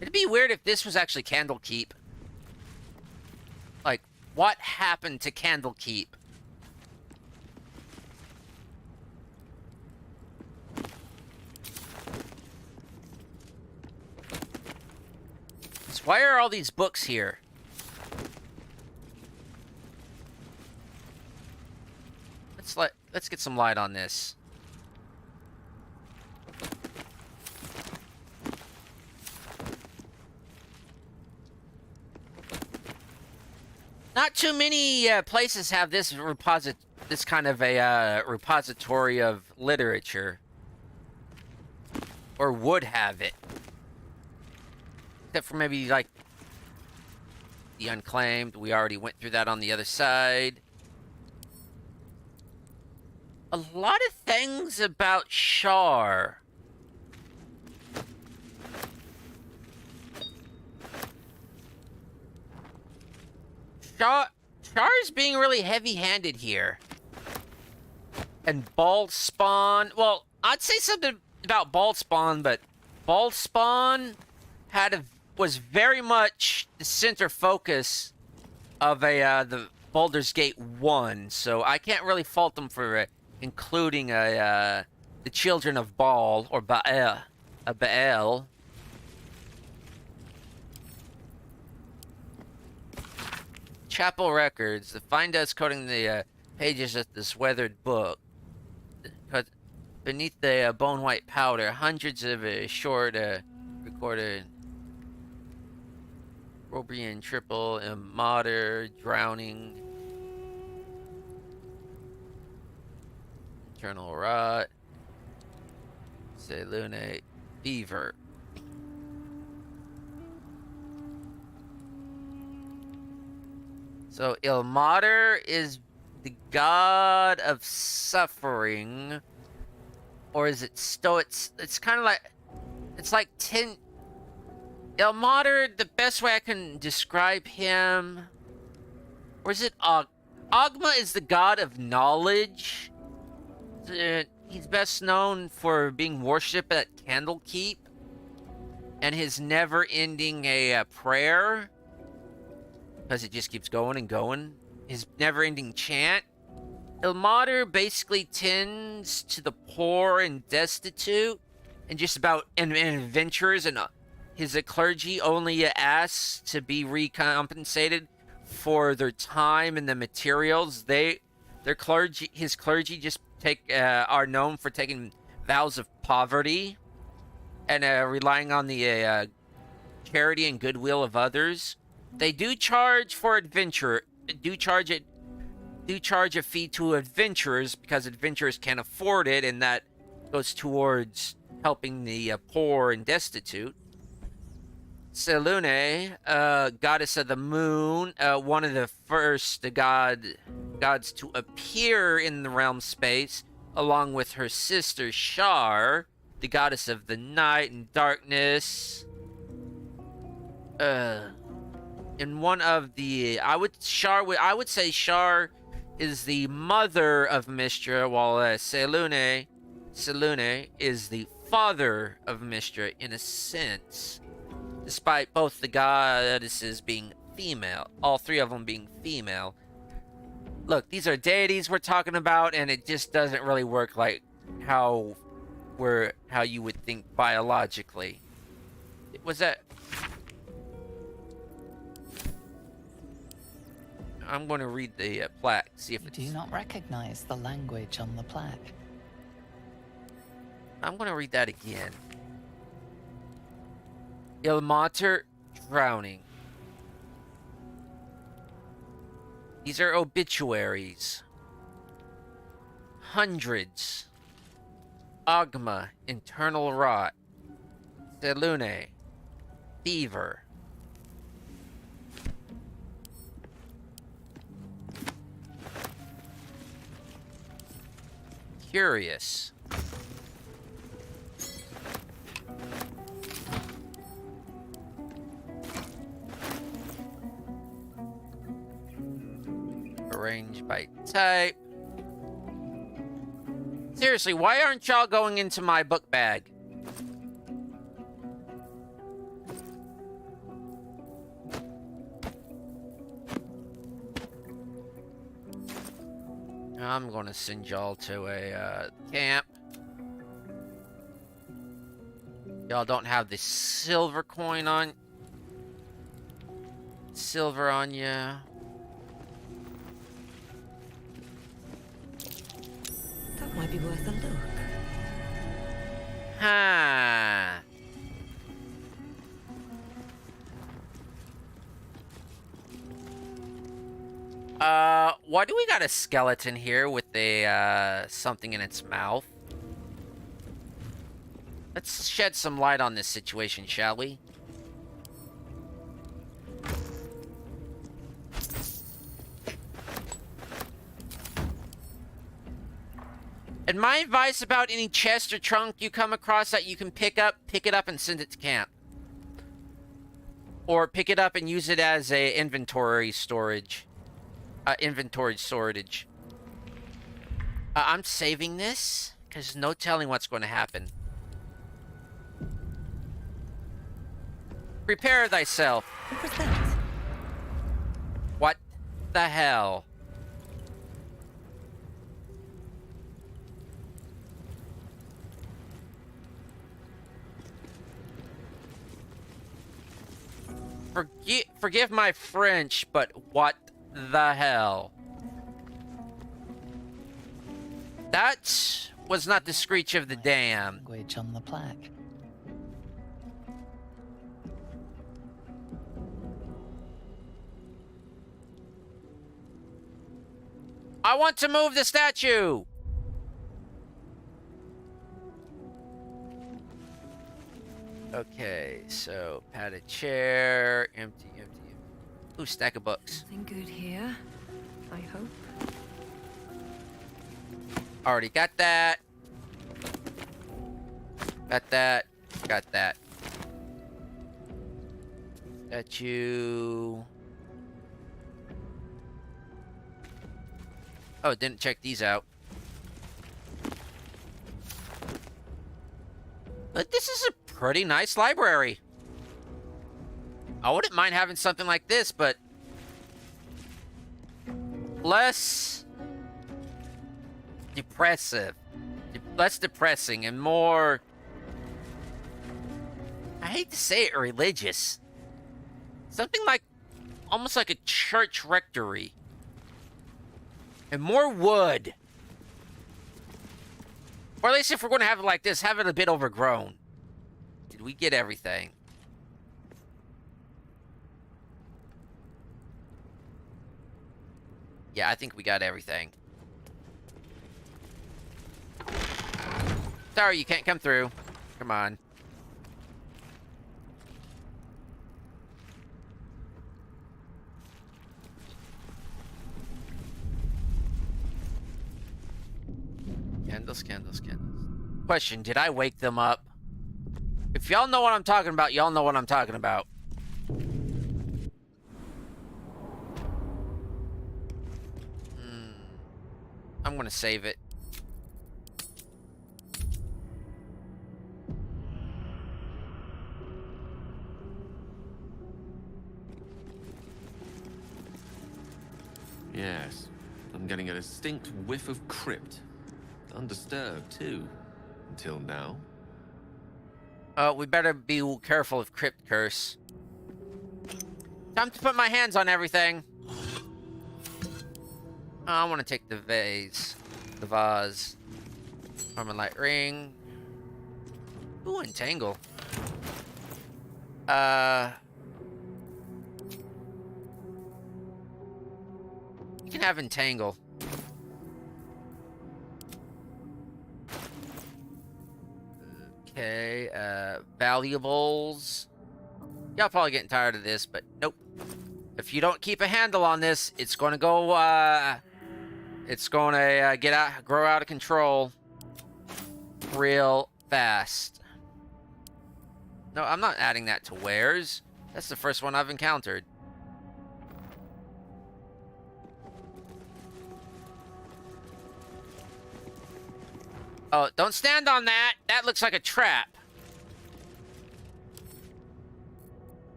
A: It'd be weird if this was actually Candlekeep. Like, what happened to Candlekeep? So why are all these books here? Let's get some light on this. Not too many places have this kind of a repository of literature, or would have it, except for maybe like the Unclaimed. We already went through that on the other side. A lot of things about Shar. Char's being really heavy-handed here. And Baldspawn... Well, I'd say something about Baldspawn, but Baldspawn was very much the center focus of the Baldur's Gate 1, so I can't really fault them for including the Children of Baal, or Baal. Chapel records. Find us coding the pages of this weathered book. Beneath the bone white powder, hundreds of short recorded Robian triple, Immater, drowning, internal rot, Selune, fever. So Ilmater is the god of suffering, or is it it's kind of like, it's like Ilmater, the best way I can describe him, or is it Ogma is the god of knowledge. He's best known for being worshipped at Candlekeep and his never-ending prayer, because it just keeps going and going. His never-ending chant. Ilmater basically tends to the poor and destitute, and just about and adventurers, and his clergy only asks to be recompensated for their time and the materials. His clergy just are known for taking vows of poverty and relying on the charity and goodwill of others. They do charge for adventure. Do charge a fee to adventurers because adventurers can't afford it, and that goes towards helping the poor and destitute. Selune, goddess of the moon, one of the first gods to appear in the realm space, along with her sister Shar, the goddess of the night and darkness. In one of the, I would say Shar is the mother of Mystra, while Selune is the father of Mystra in a sense, despite both the goddesses being female, all three of them being female. Look, these are deities we're talking about, and it just doesn't really work like how you would think biologically. Was that? I'm going to read the plaque, see if
E: You
A: it's...
E: do not recognize the language on the plaque.
A: I'm going to read that again. Ilmater drowning. These are obituaries. Hundreds. Ogma, internal rot. Selune, fever. Curious. Arranged by type. Seriously, why aren't y'all going into my book bag? I'm gonna send y'all to a camp. Y'all don't have the silver coin on... Silver on ya.
F: That might be worth a look.
A: Ha. Why do we got a skeleton here with a, something in its mouth? Let's shed some light on this situation, shall we? And my advice about any chest or trunk you come across that you can pick it up and send it to camp. Or pick it up and use it as a inventory storage. Inventory storage. I'm saving this, because no telling what's going to happen. Prepare thyself.
F: What was that?
A: What the hell? Forgive my French, but what the hell? That was not the screech of the dam.
E: Language on the plaque.
A: I want to move the statue! Okay, so padded chair, empty. Ooh, stack of books.
F: Nothing good here, I hope.
A: Already got that. Got that. Got that. Statue. Oh, didn't check these out. But this is a pretty nice library. I wouldn't mind having something like this, but less depressive. Less depressing and more, I hate to say it, religious. Something like, almost like a church rectory. And more wood. Or at least if we're going to have it like this, have it a bit overgrown. Did we get everything? Yeah, I think we got everything. Sorry, you can't come through. Come on. Candles. question. Did I wake them up? If y'all know what I'm talking about, y'all know what I'm talking about. I'm gonna save it.
H: Yes, I'm getting a distinct whiff of crypt. Undisturbed, too. Until now.
A: We better be careful of Crypt Curse. Time to put my hands on everything. Oh, I want to take the vase. The vase. Armor Light Ring. Ooh, Entangle. You can have Entangle. Okay, valuables. Y'all probably getting tired of this, but nope. If you don't keep a handle on this, it's gonna go, it's gonna grow out of control real fast. No, I'm not adding that to wares. That's the first one I've encountered. Oh, don't stand on that. That looks like a trap.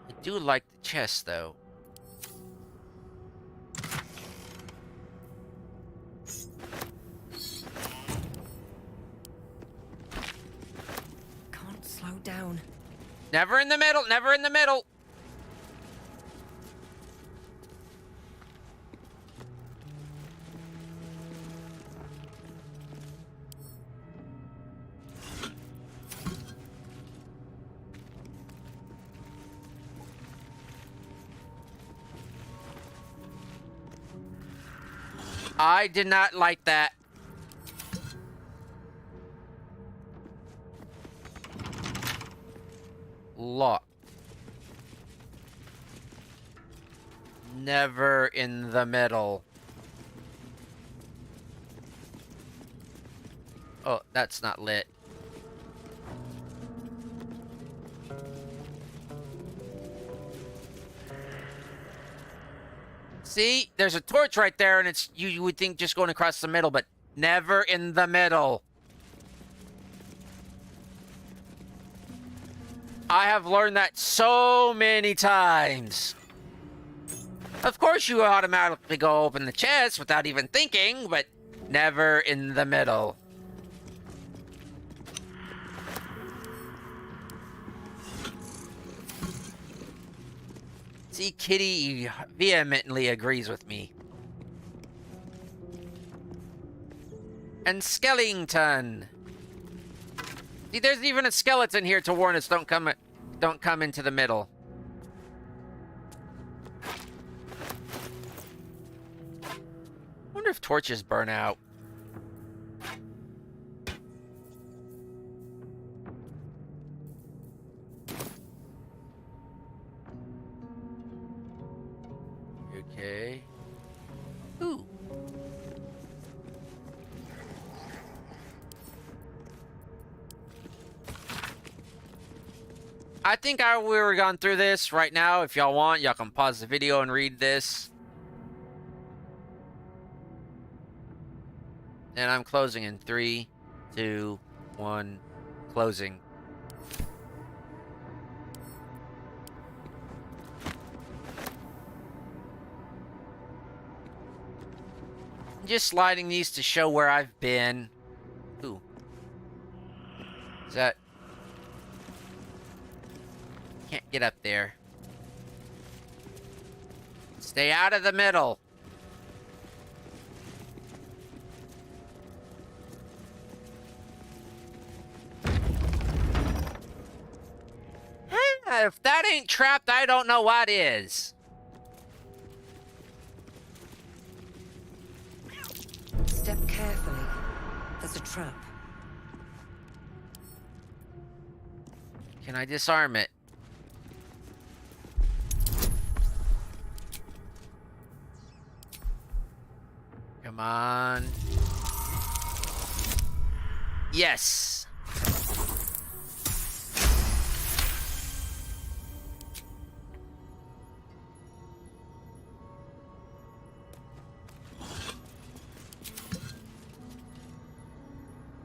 A: I do like the chest, though.
F: Can't slow down.
A: Never in the middle. Never in the middle. I did not like that. Lock. Never in the middle. Oh, that's not lit. See, there's a torch right there, and it's you would think just going across the middle, but never in the middle. I have learned that so many times. Of course, you automatically go open the chest without even thinking, but never in the middle. See, Kitty vehemently agrees with me. And Skellington. See, there's even a skeleton here to warn us don't come into the middle. Wonder if torches burn out. Okay. Ooh. I think we were gone through this right now. If y'all want, y'all can pause the video and read this. And I'm closing in 3, 2, 1, closing. Just sliding these to show where I've been. Ooh. Is that... Can't get up there. Stay out of the middle. If that ain't trapped, I don't know what is.
F: Step carefully. There's a trap.
A: Can I disarm it? Come on. Yes.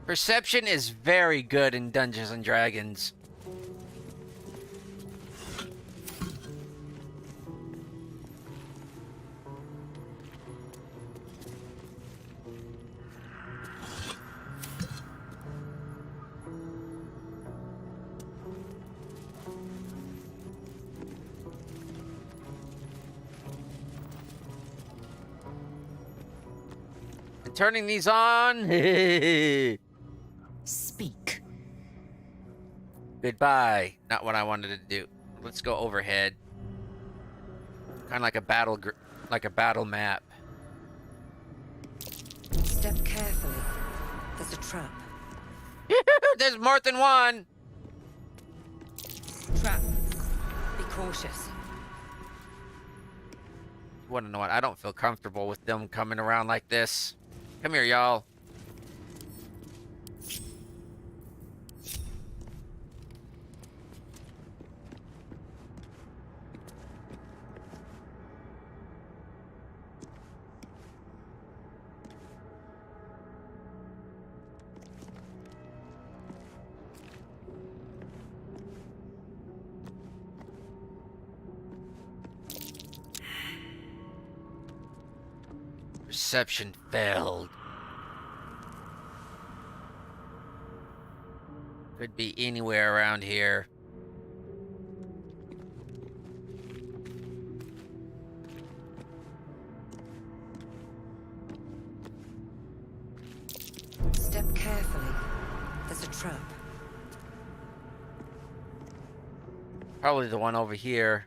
A: Perception is very good in Dungeons and Dragons. And turning these on.
E: Speak.
A: Goodbye. Not what I wanted to do. Let's go overhead. Kind of like a battle map.
F: Step carefully. There's a trap.
A: There's more than one.
F: Trap. Be cautious.
A: You want to know what? I don't feel comfortable with them coming around like this. Come here, y'all. Perception failed. Could be anywhere around here.
F: Step carefully. There's a trap.
A: Probably the one over here.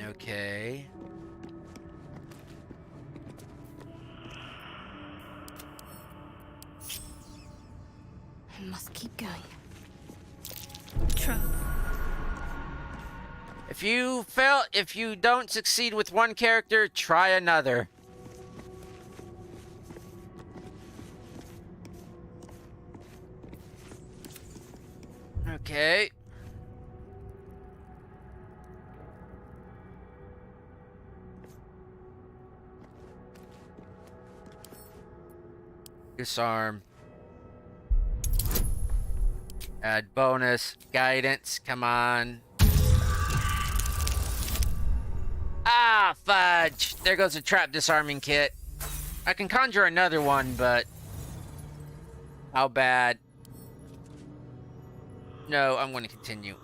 A: Okay.
B: I must keep going. Trap.
A: If you don't succeed with one character, try another. Okay. Disarm. Add bonus. Guidance. Come on. Ah, fudge. There goes a trap disarming kit. I can conjure another one, but... how bad? No, I'm going to continue.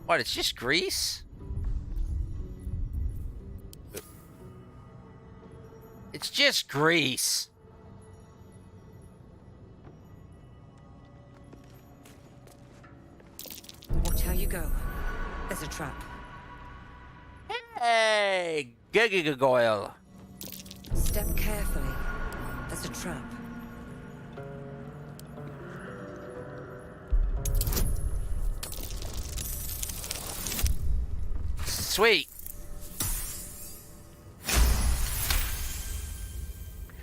A: What, it's just grease? It's just grease.
F: Watch how you go. There's a trap.
A: Hey, Gigagoyle.
F: Step carefully. There's a trap.
A: Sweet.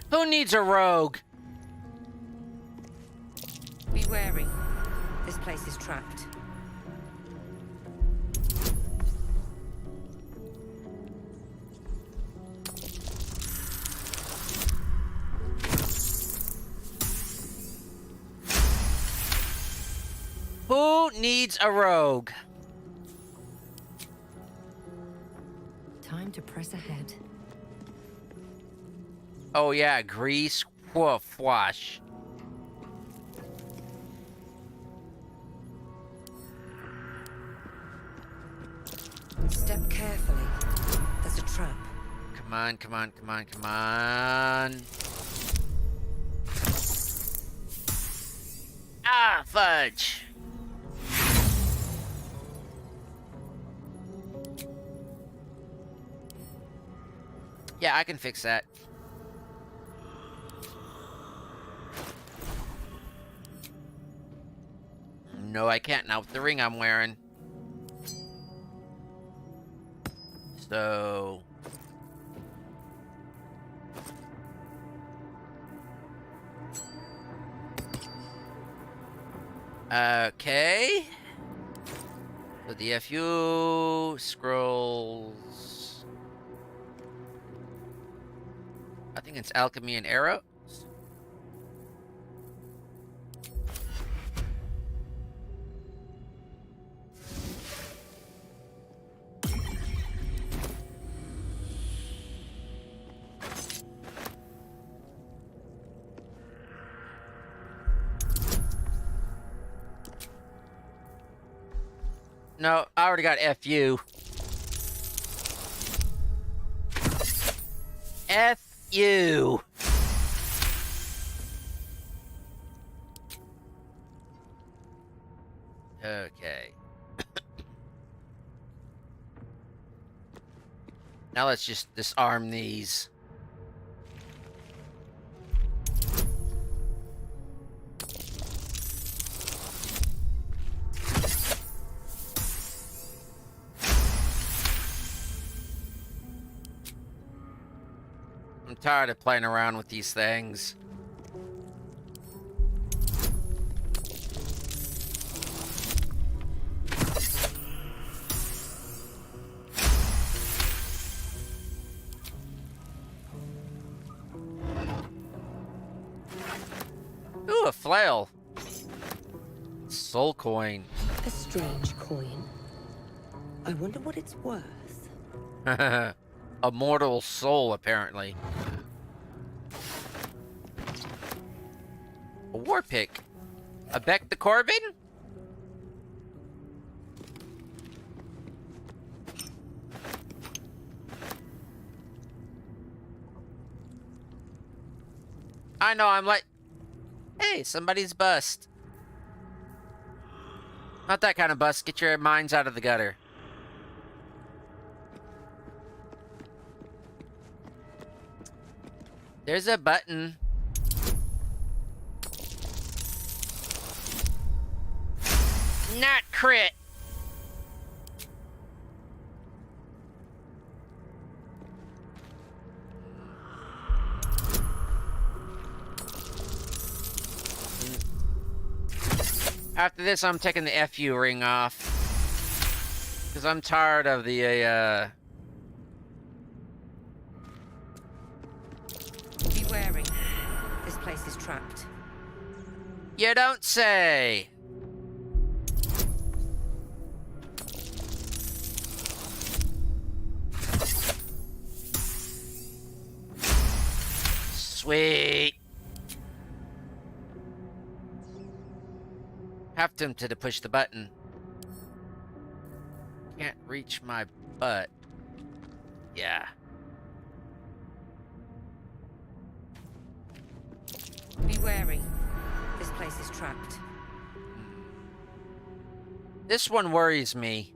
A: Who needs a rogue?
F: Be wary. This place is trapped.
A: Who needs a rogue?
F: Time to press ahead.
A: Oh yeah, grease. Woof, wash.
F: Step carefully. There's a trap.
A: Come on, come on, come on, come on. Ah, fudge. Yeah, I can fix that. No, I can't now with the ring I'm wearing. So... Okay. So the FU scrolls. I think it's alchemy and arrows. No, I already got FU. FU. Okay. Now let's just disarm these. I'm tired of playing around with these things. Ooh, a flail. Soul coin.
F: A strange coin. I wonder what it's worth.
A: A mortal soul, apparently. A war pick. A Beck the Corbin? I know, I'm like... Hey, somebody's bust. Not that kind of bust. Get your minds out of the gutter. There's a button. Not crit. After this, I'm taking the FU ring off. Because I'm tired of the,
F: Be wary. This place is trapped.
A: You don't say. Sweet. Half tempted to push the button. Can't reach my butt. Yeah.
F: Be wary. This place is trapped.
A: This one worries me.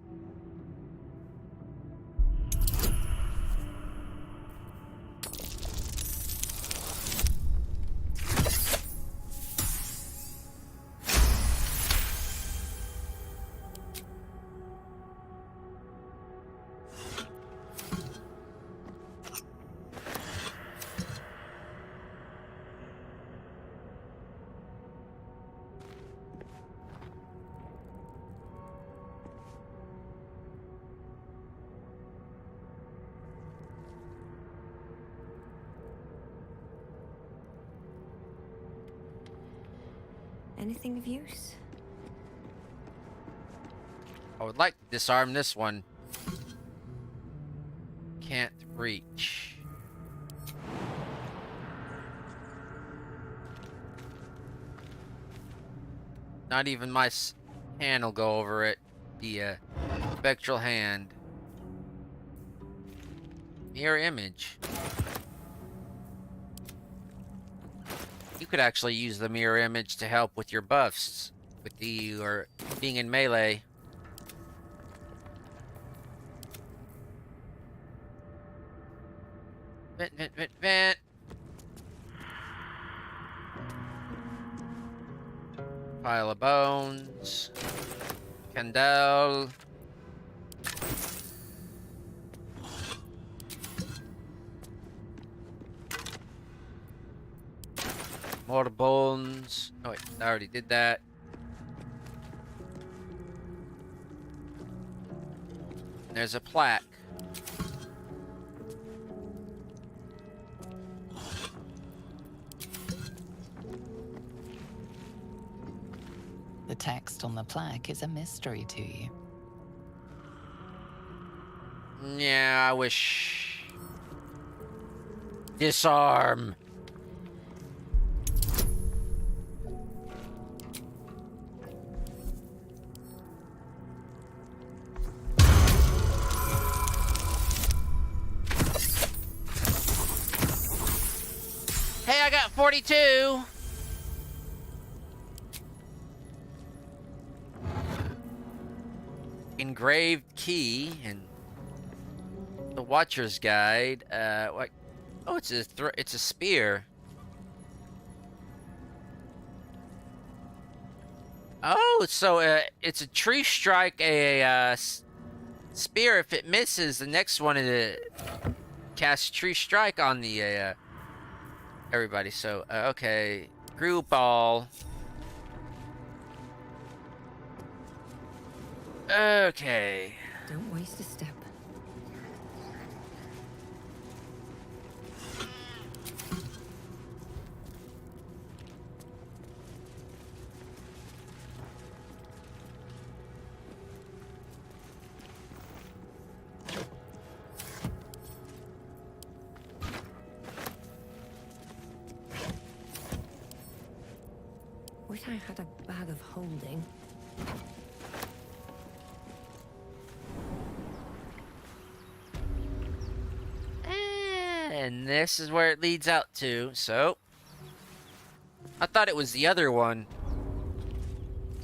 F: Anything of use?
A: I would like to disarm this one. Can't reach. Not even my hand will go over it. The spectral hand. Mirror image. You could actually use the mirror image to help with your buffs. With the, or being in melee. Vent, vent, vent, vent. Pile of bones. Candle. More bones. Oh wait, I already did that. There's a plaque.
E: The text on the plaque is a mystery to you.
A: Yeah, I wish. Disarm. Hey, I got 42. Engraved key and the Watcher's Guide. What? Oh, it's a spear. Oh, so it's a tree strike, a spear. If it misses, the next one is cast tree strike on the everybody. So okay, group all. Okay.
F: Don't waste a step. Wish I had a bag of holding.
A: And this is where it leads out to, so... I thought it was the other one.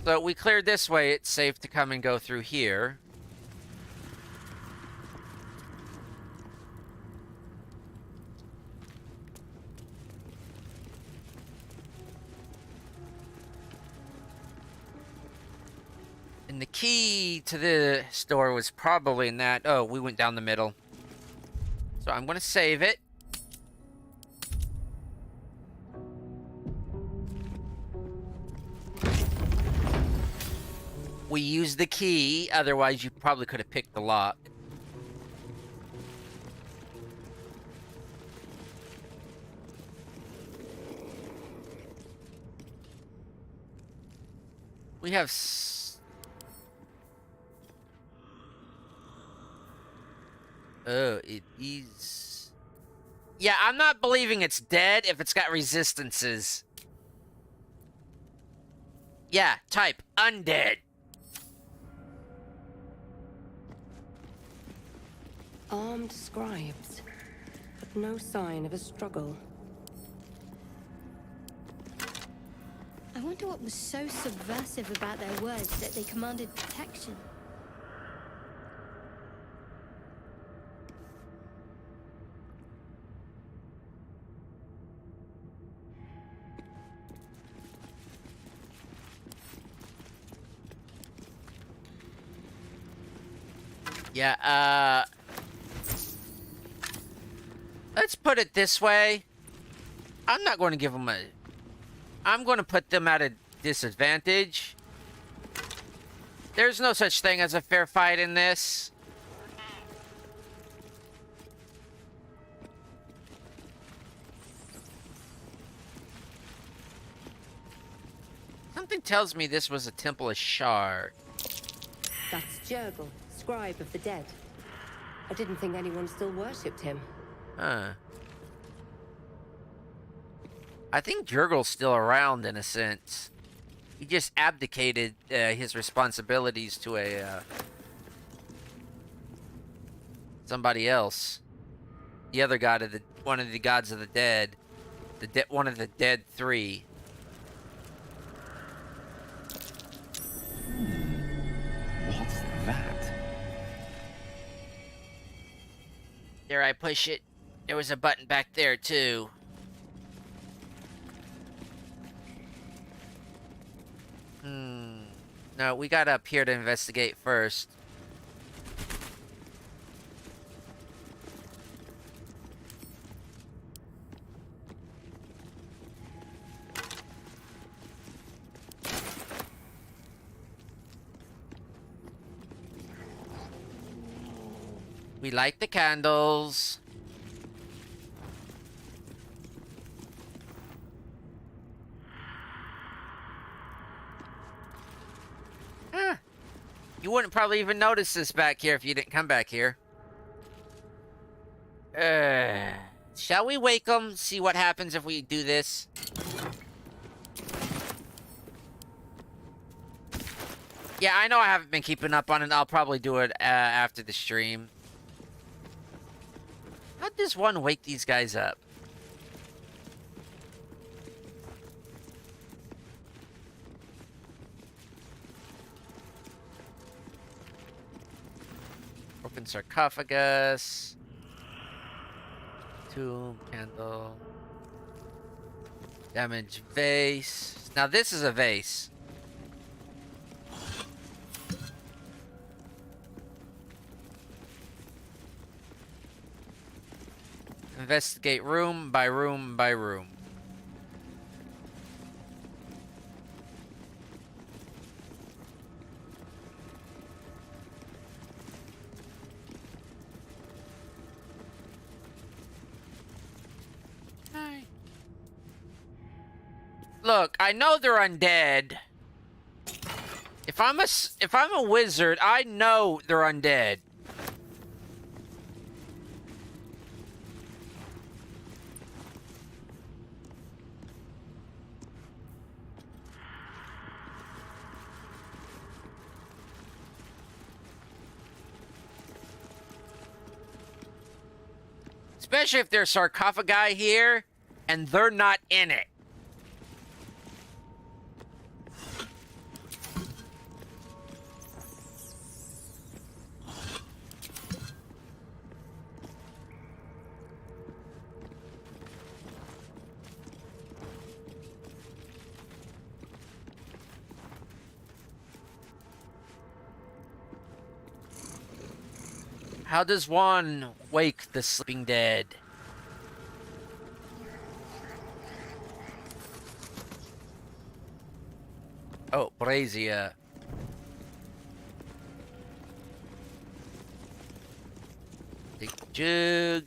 A: So we cleared this way, it's safe to come and go through here. And the key to the store was probably in that... Oh, we went down the middle. So I'm gonna save it. We used the key, otherwise you probably could have picked the lock. We have oh, it is... Yeah, I'm not believing it's dead if it's got resistances. Yeah, type undead.
F: Armed scribes, but no sign of a struggle.
B: I wonder what was so subversive about their words that they commanded protection.
A: Yeah, let's put it this way. I'm not going to give them a... I'm going to put them at a disadvantage. There's no such thing as a fair fight in this. Something tells me this was a Temple of Shard.
F: That's Jurgle, scribe of the dead. I didn't think anyone still worshipped him.
A: Huh. I think Jurgle's still around in a sense. He just abdicated his responsibilities to a somebody else. The other god of the one of the gods of the dead, one of the dead three.
H: What's that?
A: Dare I push it? There was a button back there, too. No, we got up here to investigate first. We light the candles. Huh. You wouldn't probably even notice this back here if you didn't come back here. Shall we wake them? See what happens if we do this? Yeah, I know I haven't been keeping up on it. I'll probably do it after the stream. How does one wake these guys up? Broken sarcophagus. Tomb, candle. Damaged vase. Now this is a vase. Investigate room by room by room. Hi. Look, I know they're undead. If I'm a wizard, I know they're undead. Especially if there's sarcophagi here, and they're not in it. How does one wake the sleeping dead? Oh, brazier. Take the jug.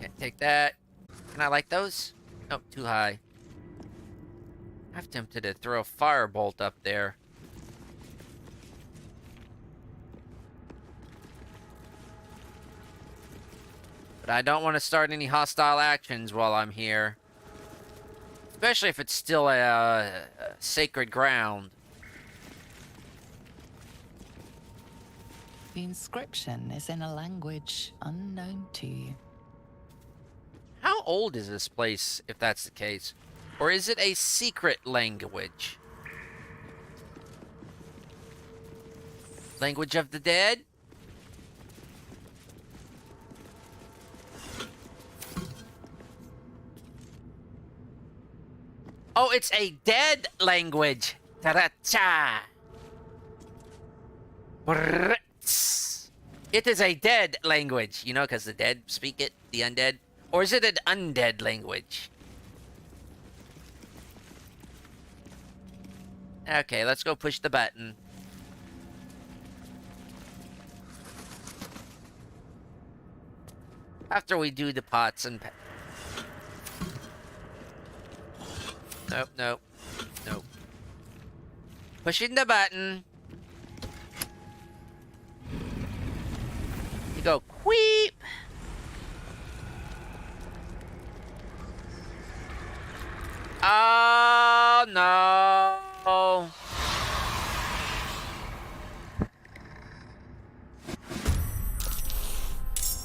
A: Can't take that. Can I light those? Nope, too high. I'm tempted to throw a firebolt up there. But I don't want to start any hostile actions while I'm here. Especially if it's still a sacred ground.
E: The inscription is in a language unknown to you.
A: How old is this place, if that's the case? Or is it a secret language? Language of the dead? Oh, it's a dead language. Ta-da-cha. Brrrts. It is a dead language, you know, because the dead speak it, the undead. Or is it an undead language? Okay, let's go push the button. After we do the pots and... Nope, nope, nope. Pushing the button. You go, queep. Oh, no.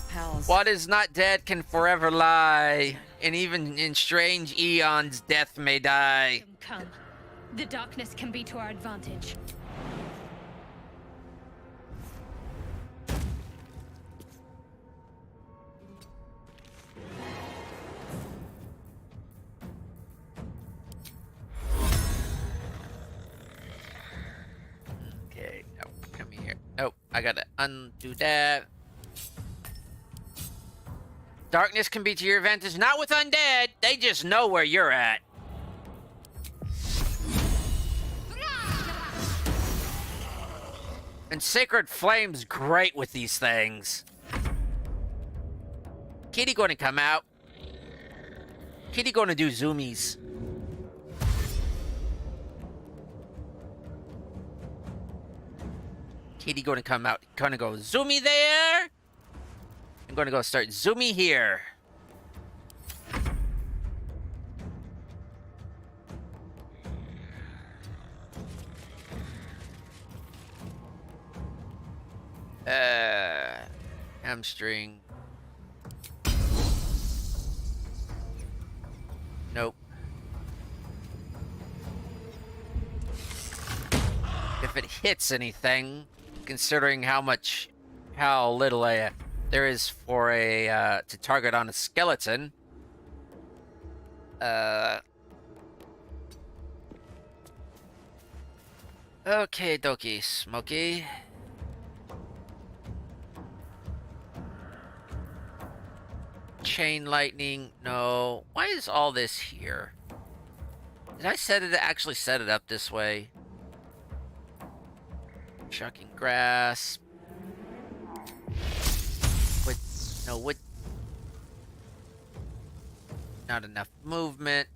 F: Pals.
A: What is not dead can forever lie, and even in strange eons, death may die.
B: Come. The darkness can be to our advantage.
A: I gotta undo that. Darkness can be to your advantage, not with undead. They just know where you're at. And Sacred Flame's great with these things. Kitty gonna come out. Kitty gonna do zoomies. Kitty gonna come out. Gonna go zoomy there. I'm gonna go start zoomy here. Hamstring. Nope. If it hits anything, considering how little there is for a to target on a skeleton. Okay, dokie, Smokey. Chain lightning, no. Why is all this here? Did I actually set it up this way? Shocking grasp. With not enough movement.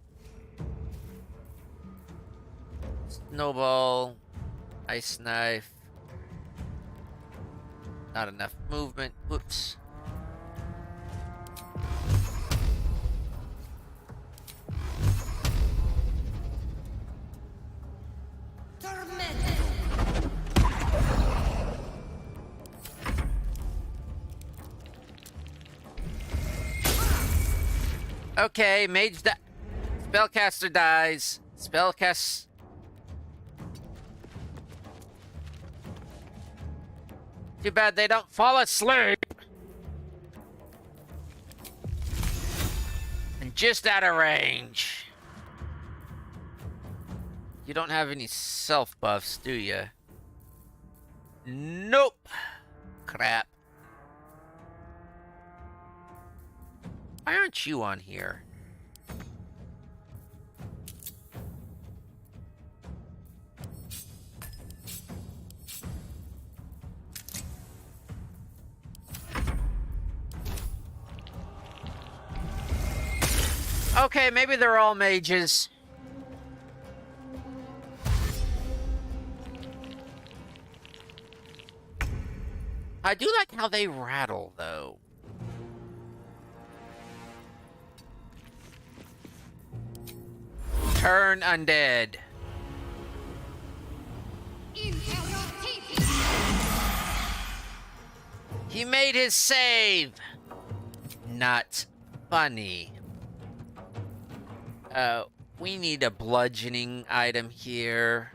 A: Snowball. Ice knife. Not enough movement. Whoops. Okay, spellcaster dies. Spellcast. Too bad they don't fall asleep. And just out of range. You don't have any self buffs, do you? Nope. Crap. Why aren't you on here? Okay, maybe they're all mages. I do like how they rattle, though. Turn undead. He made his save. Not funny. We need a bludgeoning item here.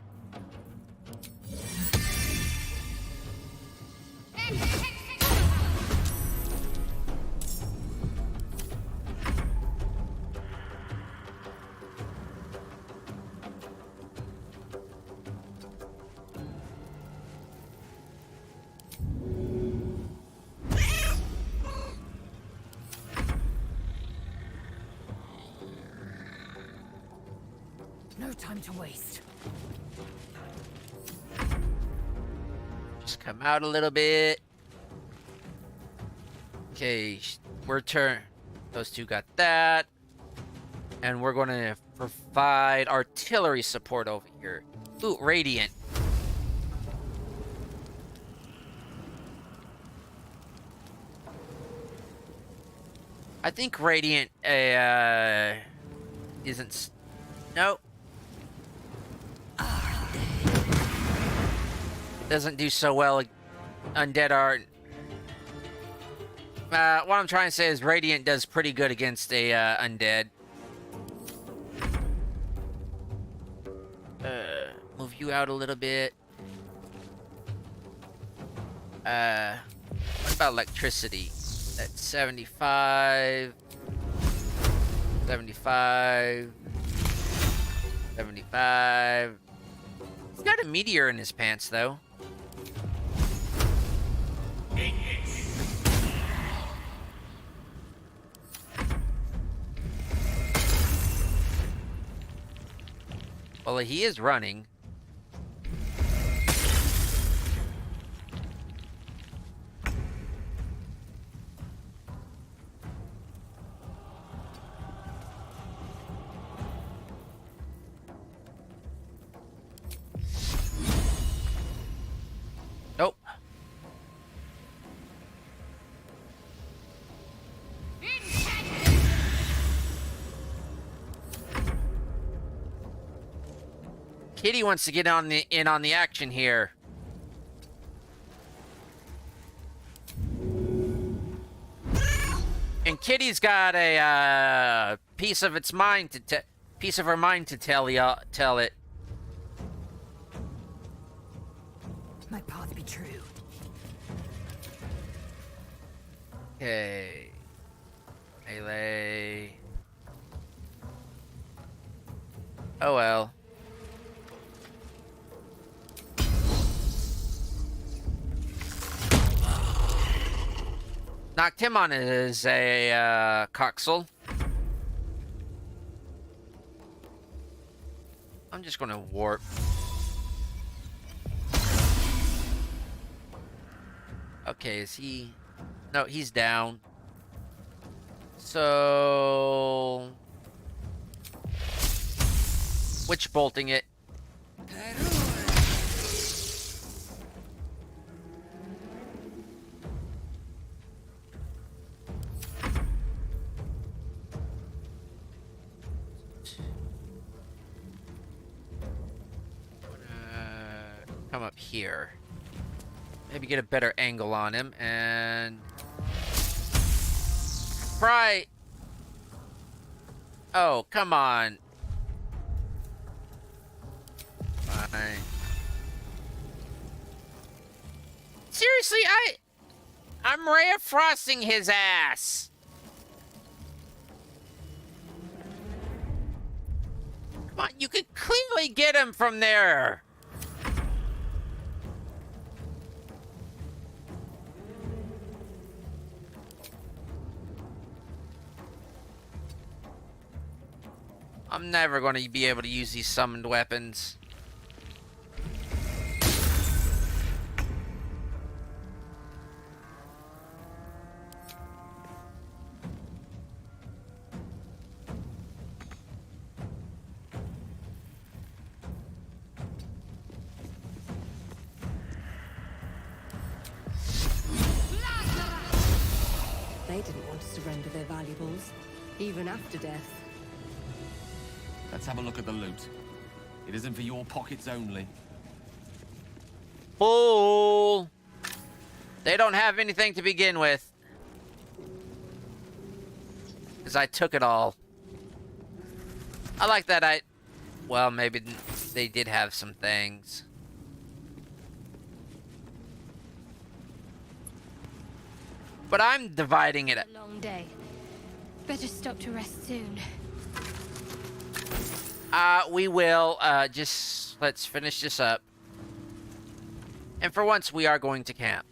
E: No time to waste.
A: Just come out a little bit. Okay, we're turn. Those two got that. And we're going to provide artillery support over here. Ooh, Radiant. I think Radiant isn't... Nope. Doesn't do so well. Undead art. What I'm trying to say is Radiant does pretty good against a undead. Move you out a little bit. What about electricity? That's 75. 75. 75. He's got a meteor in his pants, though. Well, he is running. Nope. Kitty wants to get in on the action here. And Kitty's got a piece of its mind to piece of her mind to tell it.
I: My path be true.
A: Okay. Melee. Oh well. Knocked him on his coxel. I'm just gonna warp. Okay, is he... No, he's down. So... Witch bolting it. Come up here. Maybe get a better angle on him and... Right. Oh, come on. Fine. Seriously, I'm Ray of Frosting his ass. Come on, you could cleanly get him from there. I'm never going to be able to use these summoned weapons.
F: They didn't want to surrender their valuables, even after death.
H: Let's have a look at the loot. It isn't for your pockets only.
A: Fool! They don't have anything to begin with. Because I took it all. I like that well, maybe they did have some things. But I'm dividing it.
B: A long day. Better stop to rest soon.
A: We will, just, let's finish this up. And for once, we are going to camp.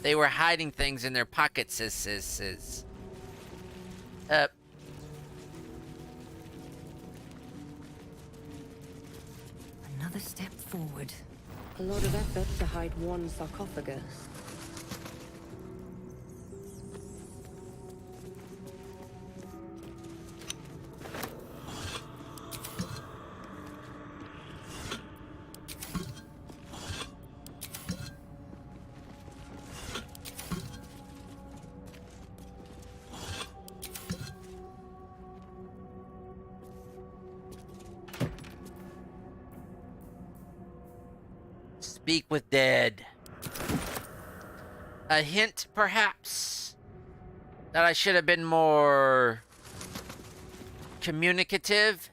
A: They were hiding things in their pockets,
I: Another step forward.
F: A lot of effort to hide one sarcophagus.
A: Speak with dead. A hint, perhaps, that I should have been more communicative.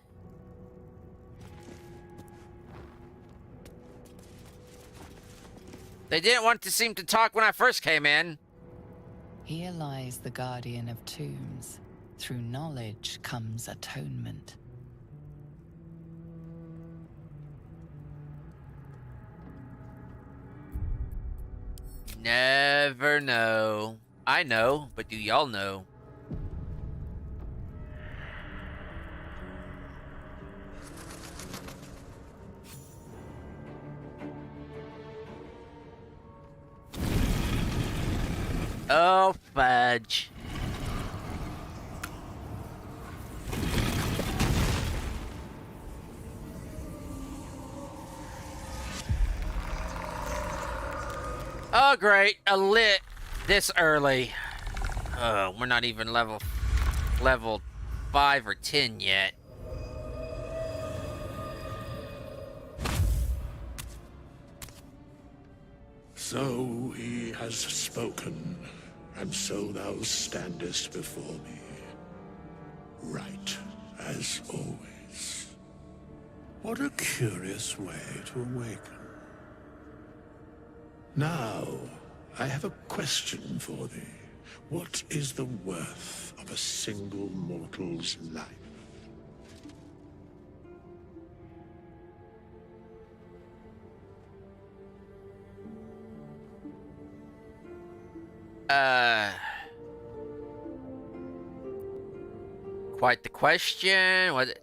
A: They didn't want to seem to talk when I first came in.
E: Here lies the guardian of tombs. Through knowledge comes atonement.
A: never know. I know, but do y'all know? Oh, fudge. Oh, great. A lit this early. Oh, we're not even level 5 or 10 yet.
J: So he has spoken, and so thou standest before me, right as always. What a curious way to awaken. Now, I have a question for thee. What is the worth of a single mortal's life?
A: Quite the question. What?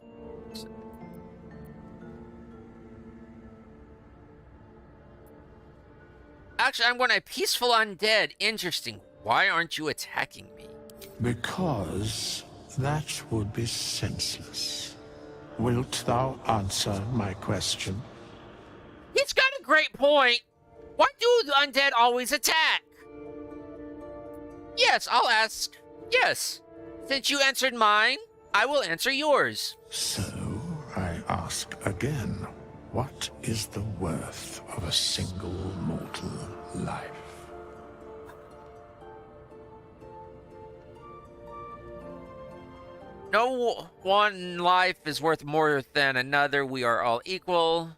A: Actually, I'm going to peaceful undead. Interesting. Why aren't you attacking me?
J: Because that would be senseless. Wilt thou answer my question?
A: He's got a great point. Why do the undead always attack? Yes, I'll ask. Yes. Since you answered mine, I will answer yours.
J: So, I ask again, what is the worth of a single mortal life?
A: No one life is worth more than another. We are all equal.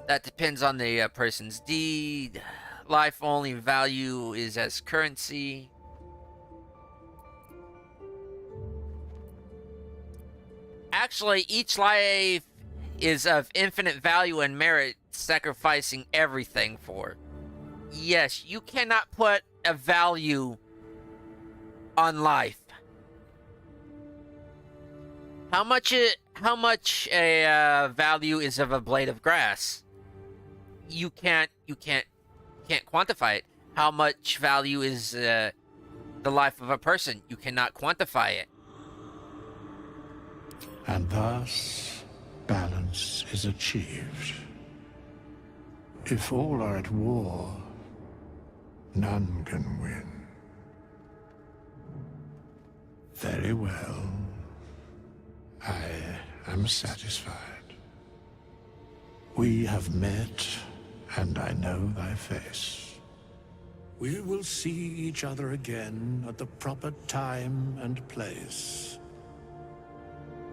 A: That depends on the person's deed. Life only value is as currency. Actually, each life is of infinite value and merit, sacrificing everything for. Yes, you cannot put a value on life. How much a value is of a blade of grass? You can't quantify it. How much value is the life of a person? You cannot quantify it.
J: And thus, balance is achieved. If all are at war, none can win. Very well. I am satisfied. We have met, and I know thy face. We will see each other again at the proper time and place.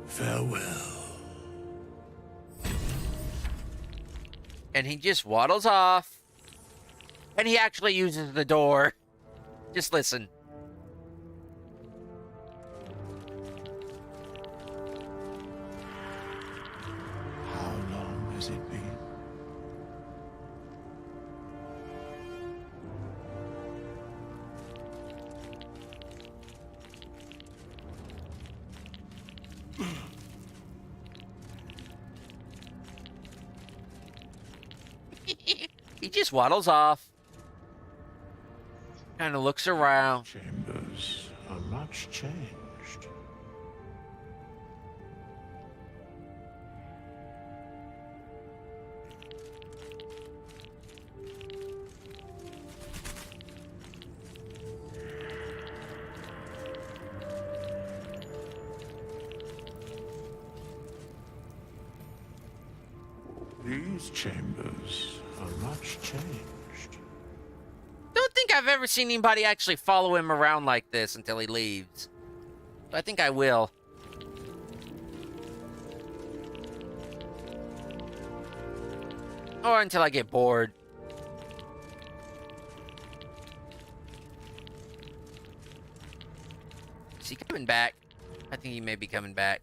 J: Farewell.
A: And he just waddles off. And he actually uses the door. Just listen.
J: How long has it been?
A: He just waddles off. Kind of looks around.
J: Chambers are much changed. These chambers are much changed.
A: Don't think I've ever seen anybody actually follow him around like this until he leaves. But I think I will. Or until I get bored. Is he coming back? I think he may be coming back.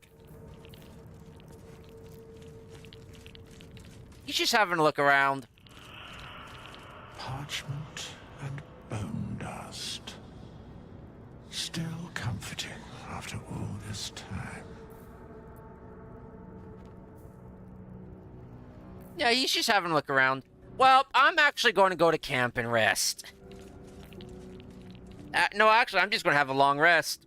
A: He's just having a look around.
J: Parchment
A: Yeah, he's just having a look around. Well, I'm actually going to go to camp and rest. No, actually, I'm just going to have a long rest.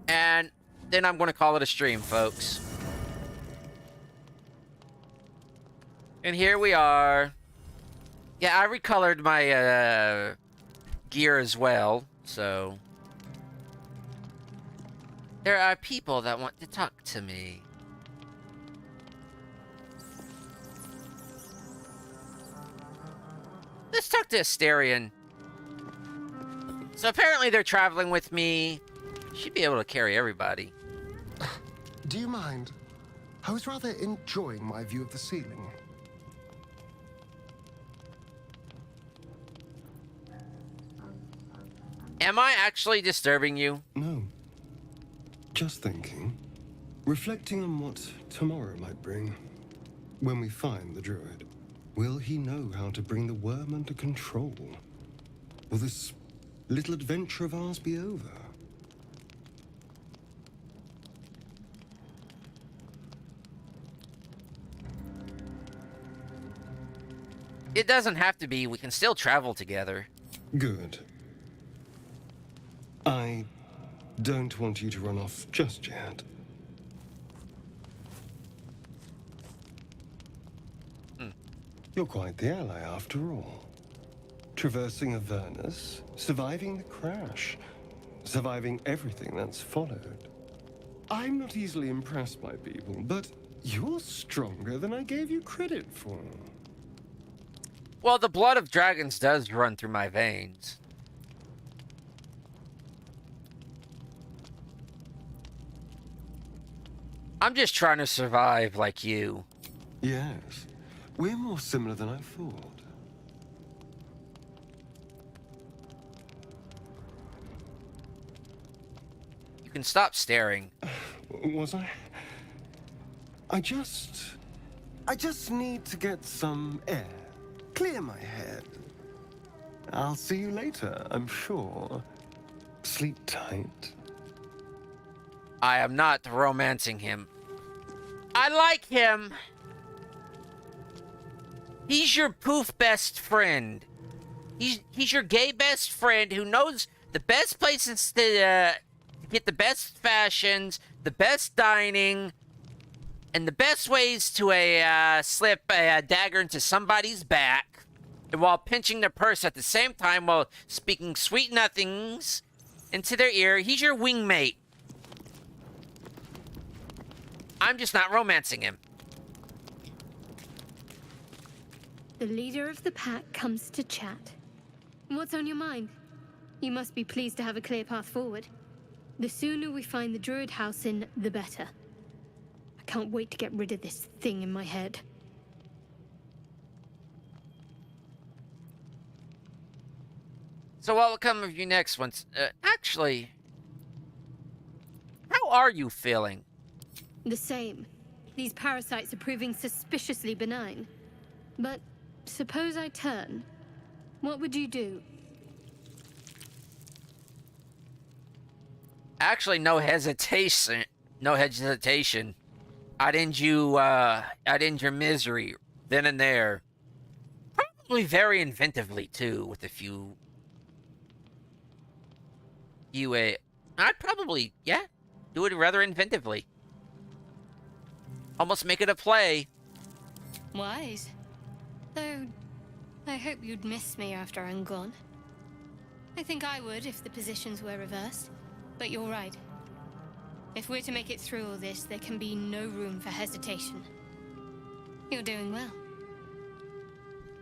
A: And then I'm going to call it a stream, folks. And here we are. Yeah, I recolored my gear as well, so... There are people that want to talk to me. Let's talk to Asterion. So apparently they're traveling with me. Should be able to carry everybody.
K: Do you mind? I was rather enjoying my view of the ceiling.
A: Am I actually disturbing you?
L: No. Just thinking. Reflecting on what tomorrow might bring. When we find the druid, will he know how to bring the worm under control? Will this little adventure of ours be over?
A: It doesn't have to be. We can still travel together.
L: Good. I don't want you to run off just yet. You're quite the ally after all. Traversing Avernus, surviving the crash, surviving everything that's followed. I'm not easily impressed by people, but you're stronger than I gave you credit for.
A: Well, the blood of dragons does run through my veins. I'm just trying to survive like you.
L: Yes. We're more similar than I thought.
A: You can stop staring.
L: Was I? I just need to get some air. Clear my head. I'll see you later, I'm sure. Sleep tight.
A: I am not romancing him. I like him. He's your poof best friend. He's your gay best friend who knows the best places to get the best fashions, the best dining, and the best ways to slip a dagger into somebody's back, and while pinching their purse at the same time while speaking sweet nothings into their ear. He's your wingmate. I'm just not romancing him.
B: The leader of the pack comes to chat. What's on your mind? You must be pleased to have a clear path forward. The sooner we find the druid house in, the better. I can't wait to get rid of this thing in my head.
A: So what will come of you next once... actually... How are you feeling?
B: The same. These parasites are proving suspiciously benign. But suppose I turn. What would you do?
A: Actually, no hesitation. No hesitation. I'd end your misery then and there. Probably very inventively too, with a few. I'd probably, yeah, do it rather inventively. Almost make it a play.
B: Wise. Though, I hope you'd miss me after I'm gone. I think I would if the positions were reversed. But you're right. If we're to make it through all this, there can be no room for hesitation. You're doing well.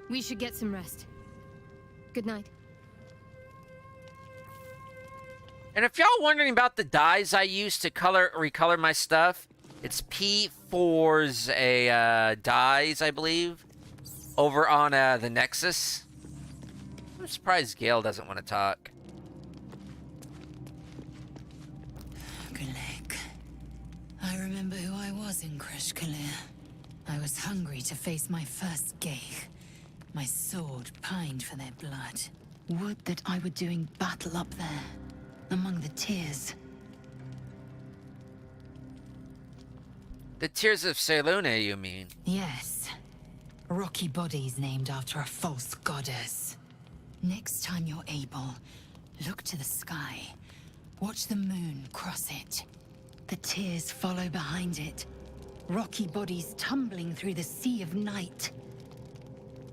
B: We should get some rest. Good night.
A: And if y'all wondering about the dyes I use to recolor my stuff, it's P4's dyes, I believe, over on the Nexus. I'm surprised Gale doesn't want to talk.
E: I remember who I was in Kreshkalir. I was hungry to face my first Geich. My sword pined for their blood. Would that I were doing battle up there, among the tears.
A: The Tears of Selune, you mean?
E: Yes. Rocky bodies named after a false goddess. Next time you're able, look to the sky. Watch the moon cross it. The tears follow behind it. Rocky bodies tumbling through the sea of night.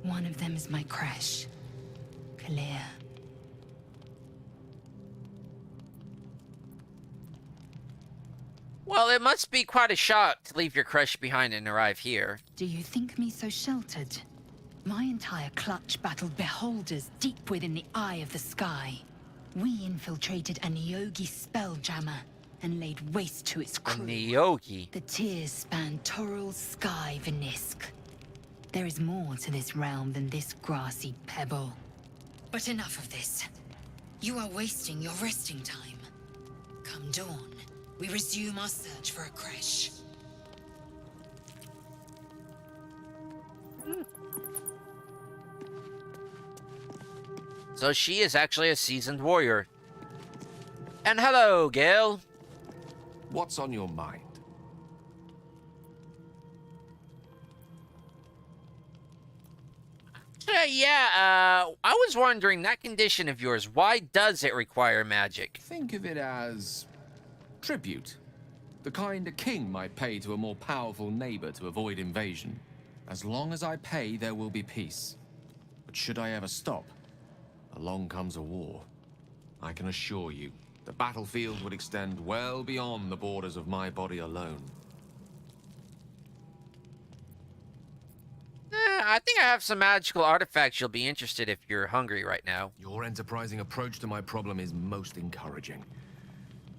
E: One of them is my crash. Clear.
A: Well, it must be quite a shock to leave your crush behind and arrive here.
E: Do you think me so sheltered? My entire clutch battled beholders deep within the eye of the sky. We infiltrated a Neogi spelljammer and laid waste to its
A: A
E: crew.
A: Neogi?
E: The tears span Toral's sky, Vinisk. There is more to this realm than this grassy pebble. But enough of this. You are wasting your resting time. Come dawn, we resume our search for a crash.
A: So she is actually a seasoned warrior. And hello, Gale.
H: What's on your mind?
A: I was wondering, that condition of yours, why does it require magic?
M: Think of it as tribute. The kind a king might pay to a more powerful neighbor to avoid invasion. As long as I pay, there will be peace. But should I ever stop, along comes a war. I can assure you, the battlefield would extend well beyond the borders of my body alone.
A: I think I have some magical artifacts you'll be interested if you're hungry right now.
M: Your enterprising approach to my problem is most encouraging.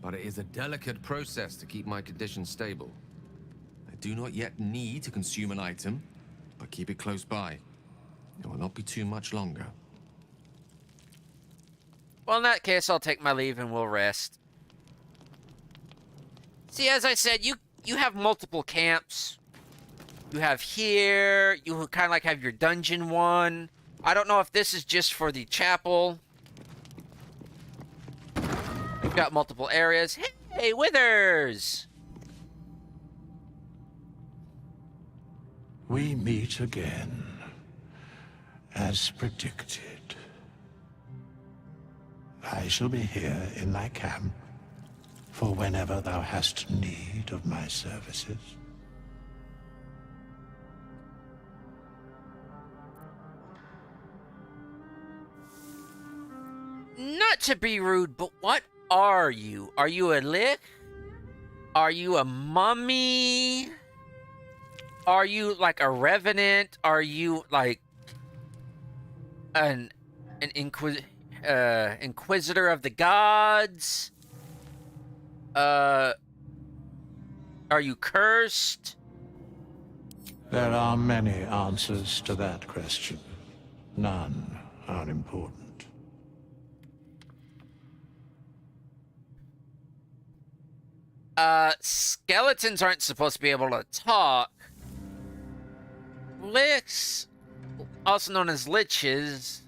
M: But it is a delicate process to keep my condition stable. I do not yet need to consume an item, but keep it close by. It will not be too much longer.
A: Well, in that case, I'll take my leave and we'll rest. See, as I said, you have multiple camps. You have here, you kind of like have your dungeon one. I don't know if this is just for the chapel. We've got multiple areas. Hey, Withers!
J: We meet again, as predicted. I shall be here in thy camp, for whenever thou hast need of my services.
A: Not to be rude, but what are you? Are you a lick? Are you a mummy? Are you like a revenant? Are you like an inquisitor of the gods? Are you cursed?
J: There are many answers to that question. None are important.
A: Skeletons aren't supposed to be able to talk. Licks, also known as liches,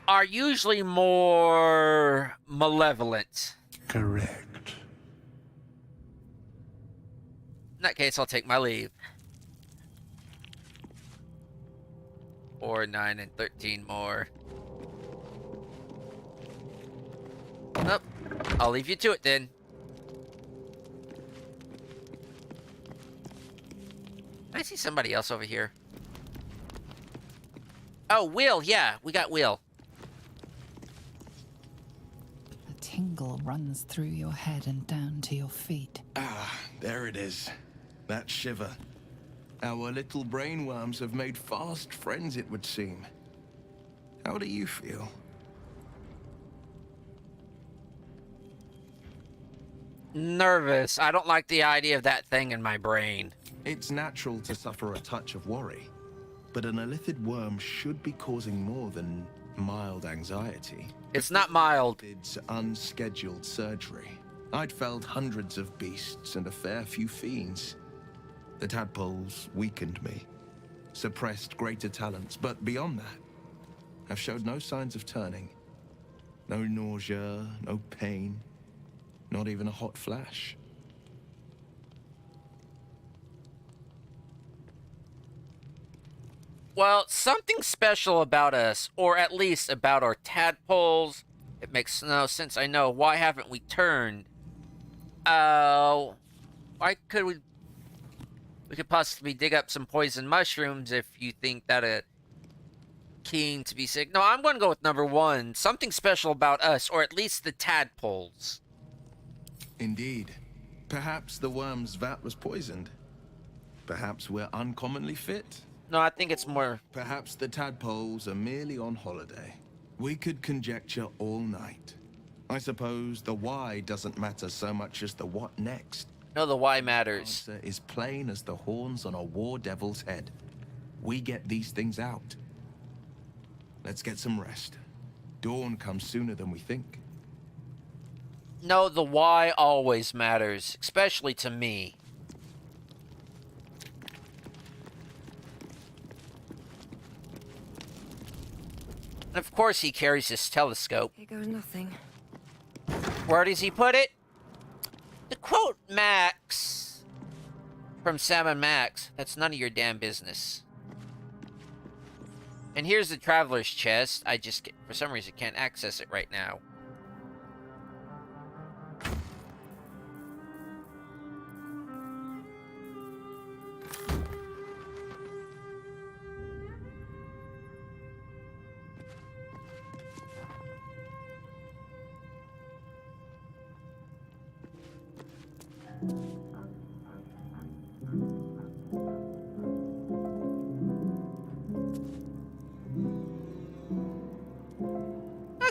A: are usually more malevolent.
J: Correct.
A: In that case, I'll take my leave. 4, 9, and 13 more. Nope. I'll leave you to it then. I see somebody else over here. Oh, Will. Yeah, we got Will.
N: A tingle runs through your head and down to your feet.
O: Ah, there it is. That shiver. Our little brainworms have made fast friends, it would seem. How do you feel?
A: Nervous. I don't like the idea of that thing in my brain.
O: It's natural to suffer a touch of worry, but an Illithid worm should be causing more than mild anxiety.
A: It's not mild.
O: It's unscheduled surgery. I'd felled hundreds of beasts and a fair few fiends. The tadpoles weakened me, suppressed greater talents, but beyond that, I've showed no signs of turning. No nausea, no pain, not even a hot flash.
A: Well, something special about us, or at least about our tadpoles. It makes no sense, I know. Why haven't we turned? Why could we... We could possibly dig up some poison mushrooms if you think that a king to be sick. No, I'm going to go with number one. Something special about us, or at least the tadpoles.
O: Indeed. Perhaps the worm's vat was poisoned. Perhaps we're uncommonly fit.
A: No, I think it's more...
O: Perhaps the tadpoles are merely on holiday. We could conjecture all night. I suppose the why doesn't matter so much as the what next.
A: No, the why matters.
O: The answer is plain as the horns on a war devil's head. We get these things out. Let's get some rest. Dawn comes sooner than we think.
A: No, the why always matters, especially to me. And of course he carries his telescope.
F: Here goes nothing.
A: Where does he put it? To quote Max from Sam and Max, that's none of your damn business. And here's the traveler's chest. I just, for some reason, can't access it right now.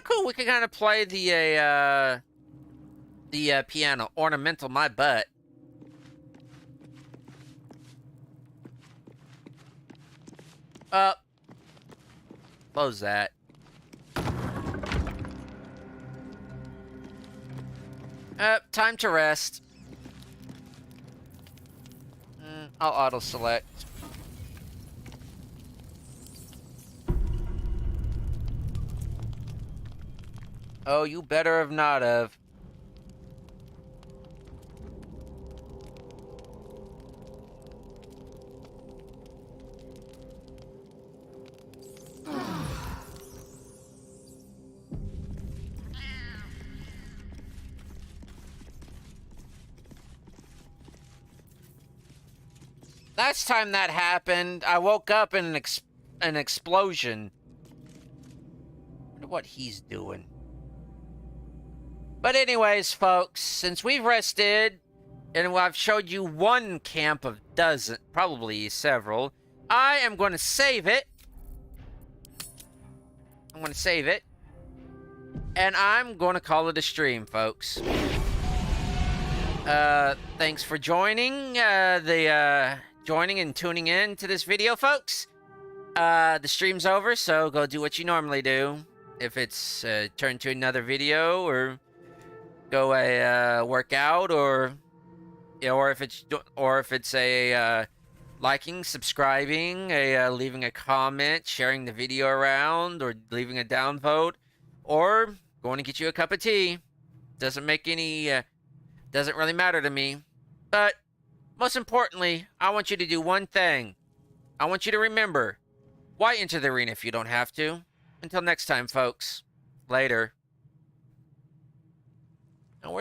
A: Cool, we can kind of play the piano. Ornamental my butt. Close that. Time to rest. I'll auto-select. Oh, you better have not have. Last time that happened, I woke up in an explosion. I wonder what he's doing. But anyways, folks, since we've rested, and I've showed you one camp of dozen, probably several, I am going to save it. I'm going to save it. And I'm going to call it a stream, folks. Thanks for joining, joining and tuning in to this video, folks. The stream's over, so go do what you normally do. If it's turn to another video, or go work out, or if it's a liking, subscribing, leaving a comment, sharing the video around, or leaving a downvote, or going to get you a cup of tea. Doesn't make any doesn't really matter to me. But most importantly, I want you to do one thing. I want you to remember, why enter the arena if you don't have to? Until next time, folks. Later. Now, where's